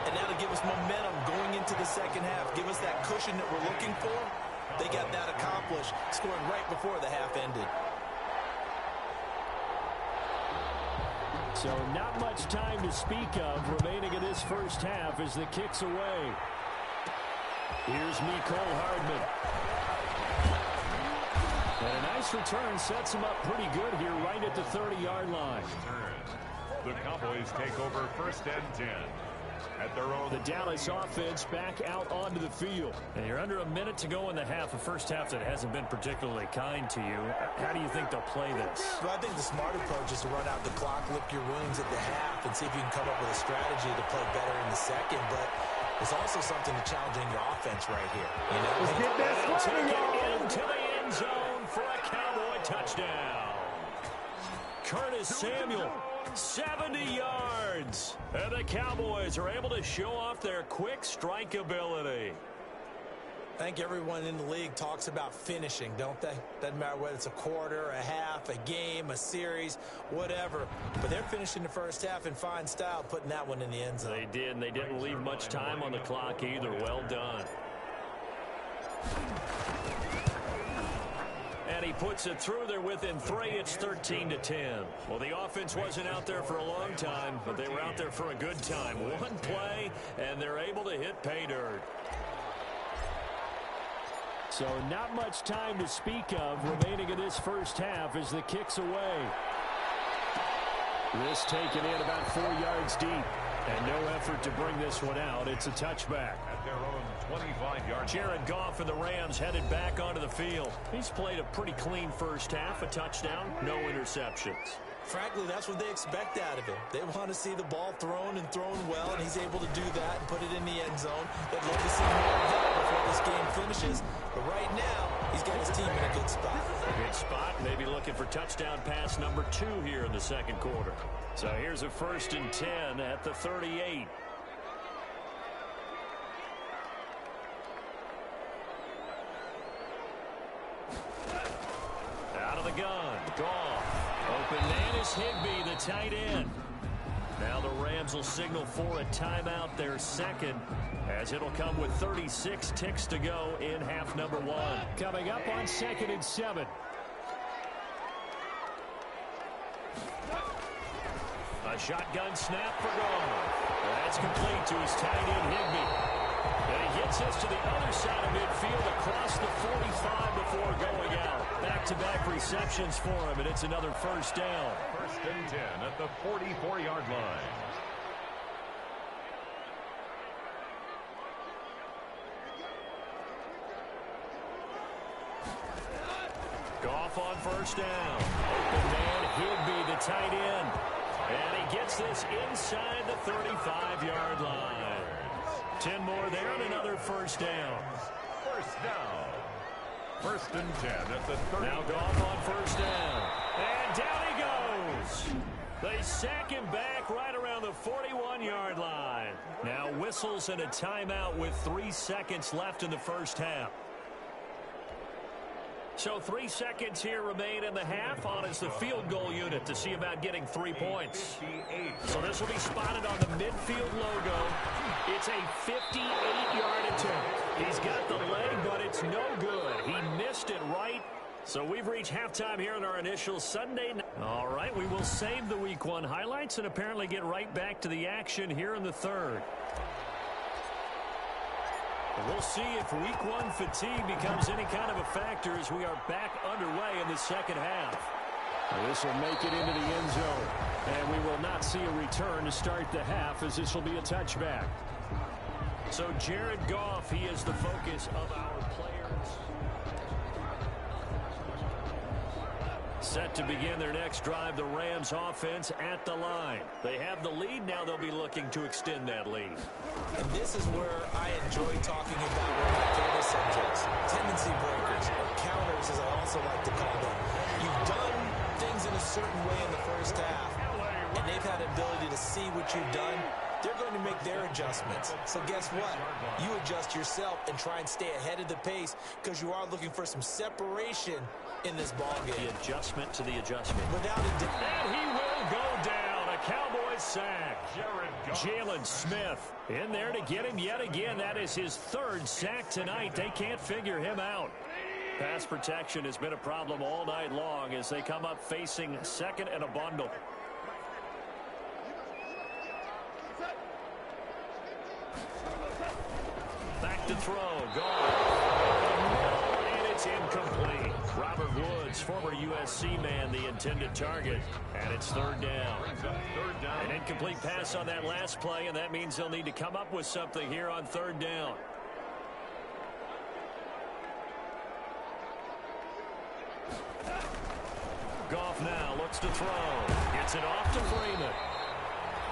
And that'll give us momentum going into the 2nd half. Give us that cushion that we're looking for. They got that accomplished, scoring right before the half ended. So not much time to speak of remaining in this first half as the kick's away. Here's Mecole Hardman. And a nice return sets him up pretty good here right at the 30-yard line. The Cowboys take over 1st and 10. At their own. The Dallas offense back out onto the field. And you're under a minute to go in the half. A first half that hasn't been particularly kind to you. How do you think they'll play this? Well, I think the smart approach is to run out the clock, lick your wounds at the half, and see if you can come up with a strategy to play better in the 2nd. But it's also something to challenge in your offense right here. You know? Let's get that take it into the end zone for a Cowboy touchdown. Curtis Samuel. 70 yards. And the Cowboys are able to show off their quick strike ability. I think everyone in the league talks about finishing, don't they? Doesn't matter whether it's a quarter, a half, a game, a series, whatever. But they're finishing the first half in fine style, putting that one in the end zone. They did, and they didn't leave much time on the clock either. Well done. And he puts it through. They're within 3. It's 13-10. Well, the offense wasn't out there for a long time, but they were out there for a good time. One play, and they're able to hit pay dirt. So not much time to speak of remaining in this first half as the kick's away. This taken in about 4 yards deep. And no effort to bring this one out. It's a touchback. At their own 25-yard. Jared Goff and the Rams headed back onto the field. He's played a pretty clean first half. A touchdown, no interceptions. Frankly, that's what they expect out of him. They want to see the ball thrown and thrown well, and he's able to do that and put it in the end zone. They'd love to see more of that before this game finishes. But right now, he's got his team in a good spot. A good spot. Maybe looking for touchdown pass number 2 here in the second quarter. So here's a 1st and 10 at the 38. Out of the gun. Goff. Open man is Higbee, the tight end. Now the Rams will signal for a timeout, their second, as it'll come with 36 ticks to go in half number 1. Coming up on 2nd and 7. A shotgun snap for Goff. That's complete to his tight end, Higbee. And he gets us to the other side of midfield across the 45 before going out. Back-to-back receptions for him, and it's another 1st down. 1st and 10 at the 44-yard line. Goff on 1st down. Open man, Higbee, the tight end. And he gets this inside the 35-yard line. 10 more there and another 1st down. 1st down. 1st and 10 at the 30. Now Goff on 1st down. And down he goes. They sack him back right around the 41-yard line. Now whistles and a timeout with 3 seconds left in the 1st half. So 3 seconds here remain in the half. On is the field goal unit to see about getting 3 points. So this will be spotted on the midfield logo. It's a 58-yard attempt. He's got the leg, but it's no good. He missed it right. So we've reached halftime here in our initial Sunday night. All right, we will save the Week 1 highlights and apparently get right back to the action here in the 3rd. We'll see if Week 1 fatigue becomes any kind of a factor as we are back underway in the 2nd half. This will make it into the end zone, and we will not see a return to start the half as this will be a touchback. So Jared Goff, he is the focus of our players. Set to begin their next drive, the Rams offense at the line. They have the lead. Now they'll be looking to extend that lead. And this is where I enjoy talking about one of my favorite subjects, tendency breakers, or counters as I also like to call them. You've done things in a certain way in the 1st half, and they've had the ability to see what you've done. They're going to make their adjustments. So guess what? You adjust yourself and try and stay ahead of the pace because you are looking for some separation in this ball game. The adjustment to the adjustment. Without a doubt. And he will go down. A Cowboys sack. Jalen Smith in there to get him yet again. That is his 3rd sack tonight. They can't figure him out. Pass protection has been a problem all night long as they come up facing 2nd and a bundle. Back to throw. Gone. And it's incomplete. Robert Woods, former USC man, the intended target. And it's 3rd down. An incomplete pass on that last play, and that means they'll need to come up with something here on 3rd down. Goff now looks to throw. Gets it off to Freeman.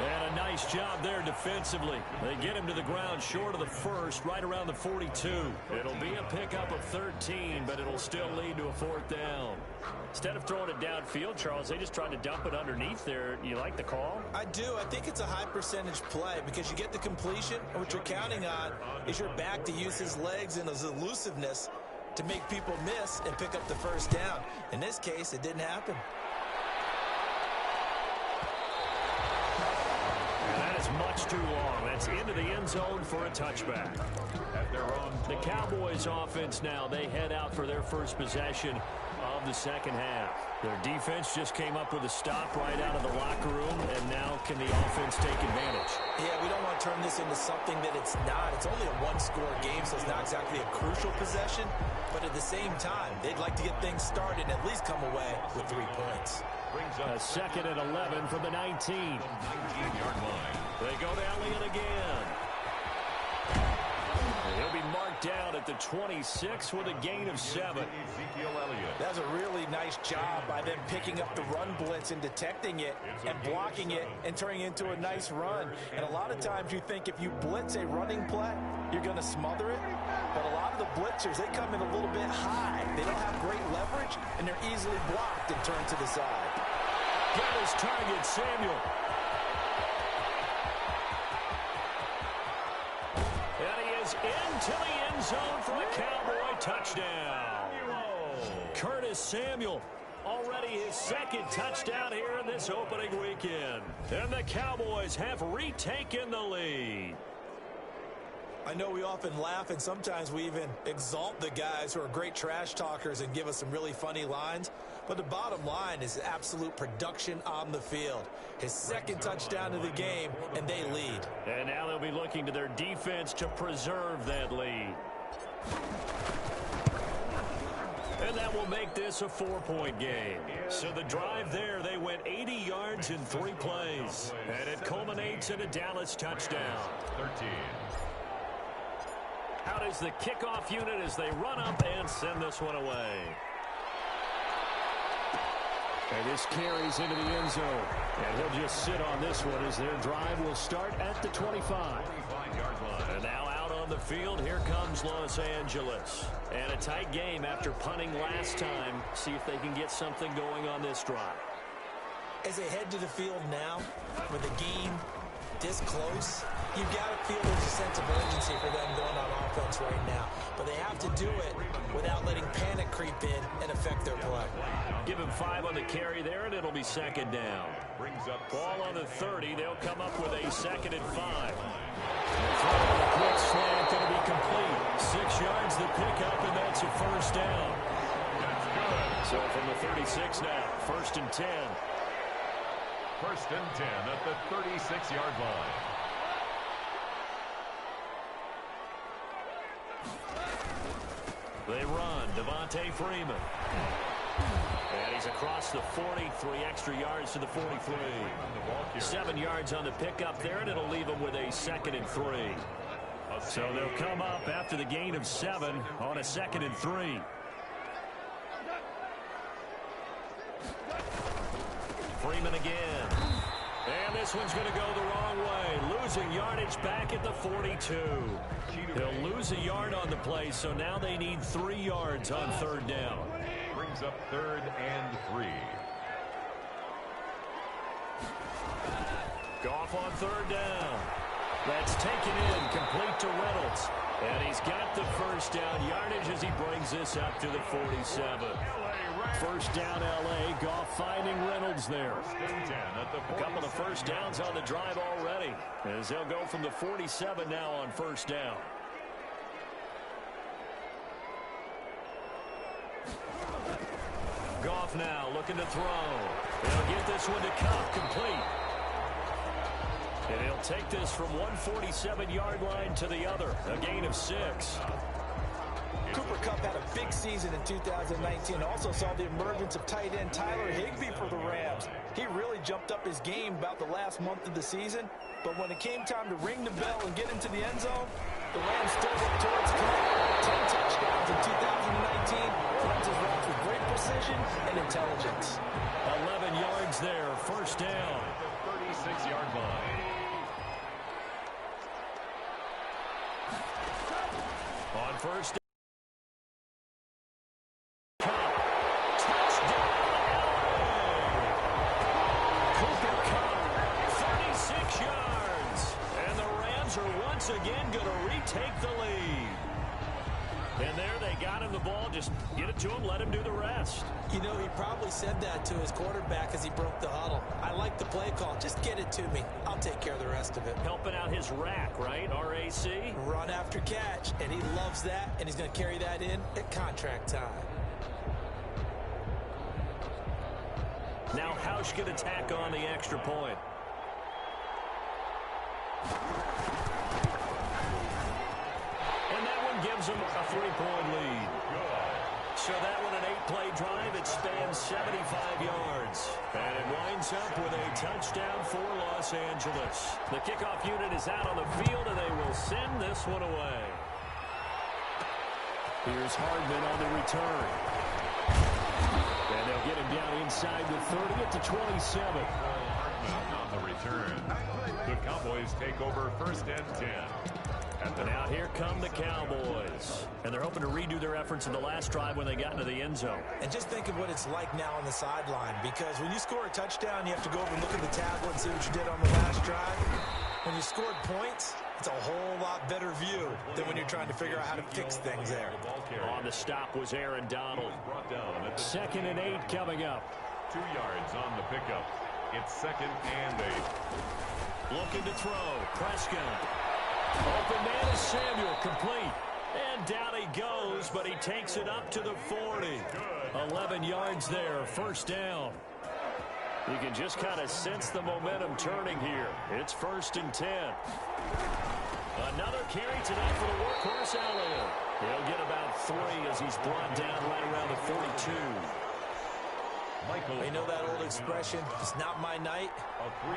And a nice job there defensively. They get him to the ground short of the 1st, right around the 42. It'll be a pickup of 13, but it'll still lead to a 4th down. Instead of throwing it downfield, Charles, they just tried to dump it underneath there. You like the call? I do. I think it's a high percentage play because you get the completion, and what you're counting on is your back to use his legs and his elusiveness to make people miss and pick up the 1st down. In this case, it didn't happen. Much too long. That's into the end zone for a touchback. The Cowboys offense now, they head out for their 1st possession of the 2nd half. Their defense just came up with a stop right out of the locker room, and now can the offense take advantage? Yeah, we don't want to turn this into something that it's not. It's only a 1-score game, so it's not exactly a crucial possession, but at the same time, they'd like to get things started and at least come away with 3 points. A 2nd and 11 from the 19. 19-yard line. They go to Elliott again. And he'll be marked down at the 26 with a gain of 7. That's a really nice job by them picking up the run blitz and detecting it and blocking it and turning it into a nice run. And a lot of times you think if you blitz a running play, you're going to smother it. But a lot of the blitzers, they come in a little bit high. They don't have great leverage, and they're easily blocked and turned to the side. Got his target, Samuel. And he is into the end zone for a Cowboy touchdown. Curtis Samuel, already his second touchdown here in this opening weekend. And the Cowboys have retaken the lead. I know we often laugh, and sometimes we even exalt the guys who are great trash talkers and give us some really funny lines. But the bottom line is absolute production on the field. His second touchdown of the game, and they lead. And now they'll be looking to their defense to preserve that lead. And that will make this a 4-point game. So the drive there, they went 80 yards in 3 plays. And it culminates in a Dallas touchdown. 13. Out is the kickoff unit as they run up and send this one away. And this carries into the end zone. And he'll just sit on this one as their drive will start at the 25. And now out on the field, here comes Los Angeles. And a tight game after punting last time. See if they can get something going on this drive. As they head to the field now, with the game this close, you've got to feel there's a sense of urgency for them going on offense right now. But they have to do it without letting panic creep in and affect their play. Give him 5 on the carry there, and it'll be second down. Brings up ball on the 30. They'll come up with a 2nd and 5. The quick slant going to be complete. 6 yards the pickup, and that's a first down. That's good. So from the 36 now, 1st and 10. 1st and 10 at the 36-yard line. They run. Devontae Freeman. And he's across the 40. 3 extra yards to the 43. 7 yards on the pickup there, and it'll leave him with a 2nd and 3. So they'll come up after the gain of 7 on a 2nd and 3. Freeman again. And this one's going to go the wrong way. Losing yardage back at the 42. He'll lose a yard on the play, so now they need 3 yards on 3rd down. Brings up 3rd and 3. Goff on 3rd down. That's taken in, complete to Reynolds. And he's got the first down yardage as he brings this up to the 47. First down, L.A. Goff finding Reynolds there. A couple of first downs on the drive already, as they'll go from the 47 now on 1st down. Goff now looking to throw. They'll get this one to Kupp, complete. And he'll take this from one 47-yard line to the other, a gain of 6. Cooper Kupp had a big season in 2019. Also saw the emergence of tight end Tyler Higbee for the Rams. He really jumped up his game about the last month of the season. But when it came time to ring the bell and get into the end zone, the Rams still looked towards Kupp. 10 touchdowns in 2019. Runs his routes with great precision and intelligence. 11 yards there, first down. 36-yard line. On first down. Again going to retake the lead. And there they got him the ball. Just get it to him, let him do the rest. You know, he probably said that to his quarterback as he broke the huddle. I like the play call. Just get it to me. I'll take care of the rest of it. Helping out his rack, right? RAC? Run after catch. And he loves that, and he's going to carry that in at contract time. Now Hausch can attack on the extra point. Gives them a 3-point lead. So that one, an 8-play drive. It spans 75 yards. And it winds up with a touchdown for Los Angeles. The kickoff unit is out on the field, and they will send this one away. Here's Hardman on the return. And they'll get him down inside the 30 at the 27. On the return. The Cowboys take over 1st and 10. And now here come the Cowboys. And they're hoping to redo their efforts in the last drive when they got into the end zone. And just think of what it's like now on the sideline, because when you score a touchdown, you have to go over and look at the tablet and see what you did on the last drive. When you scored points, it's a whole lot better view than when you're trying to figure out how to fix things there. On the stop was Aaron Donald. 2nd and 8 coming up. 2 yards on the pickup. It's 2nd and 8. Looking to throw. Prescott. Open man is Samuel, complete. And down he goes, but he takes it up to the 40. 11 yards there, 1st down. You can just kind of sense the momentum turning here. It's 1st and 10. Another carry tonight for the workhorse Allen. He'll get about 3 as he's brought down right around the 42. You know that old expression, it's not my night?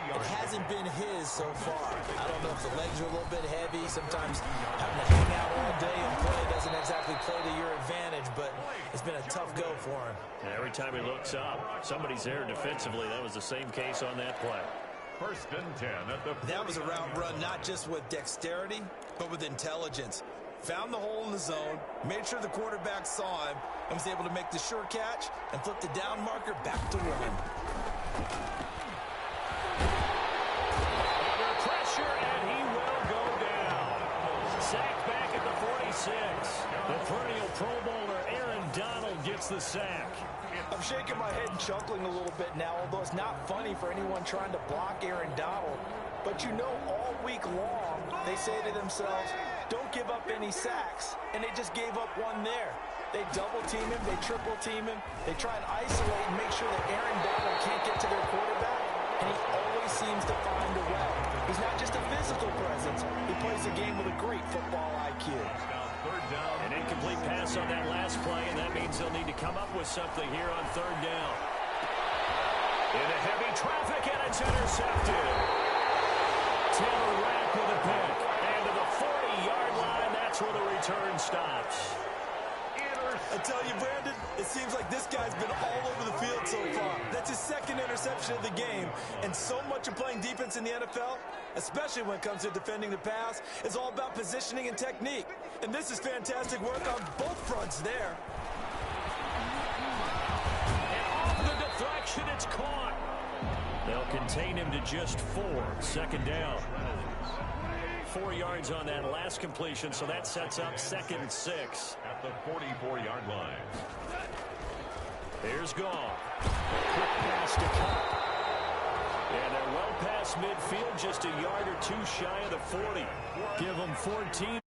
It hasn't been his so far. I don't know if the legs are a little bit heavy. Sometimes having to hang out all day and play doesn't exactly play to your advantage, but it's been a tough go for him. And every time he looks up, somebody's there defensively. That was the same case on that play. 1st and 10 at the 40. That was a route run not just with dexterity, but with intelligence. Found the hole in the zone, made sure the quarterback saw him, and was able to make the sure catch and flip the down marker back to 1. Under pressure, and he will go down. Sacked back at the 46. The perennial Pro Bowler Aaron Donald gets the sack. I'm shaking my head and chuckling a little bit now, although it's not funny for anyone trying to block Aaron Donald. But you know, all week long, they say to themselves, don't give up any sacks. And they just gave up 1 there. They double team him, they triple team him. They try and isolate and make sure that Aaron Donald can't get to their quarterback. And he always seems to find a way. He's not just a physical presence. He plays the game with a great football IQ. An incomplete pass on that last play, and that means they'll need to come up with something here on 3rd down. Into heavy traffic, and it's intercepted. Taylor Rapp with a pick. And to the 40-yard line, that's where the return stops. I tell you, Brandon, it seems like this guy's been all over the field so far. That's his 2nd interception of the game. And so much of playing defense in the NFL, especially when it comes to defending the pass, is all about positioning and technique. And this is fantastic work on both fronts there. And off the deflection, it's caught. They'll contain him to just 4. 2nd down. 4 yards on that last completion, so that sets up 2nd and 6. At the 44-yard line. Here's Goff. Quick pass to Cup. And they're well past midfield, just a yard or 2 shy of the 40. Give them 14.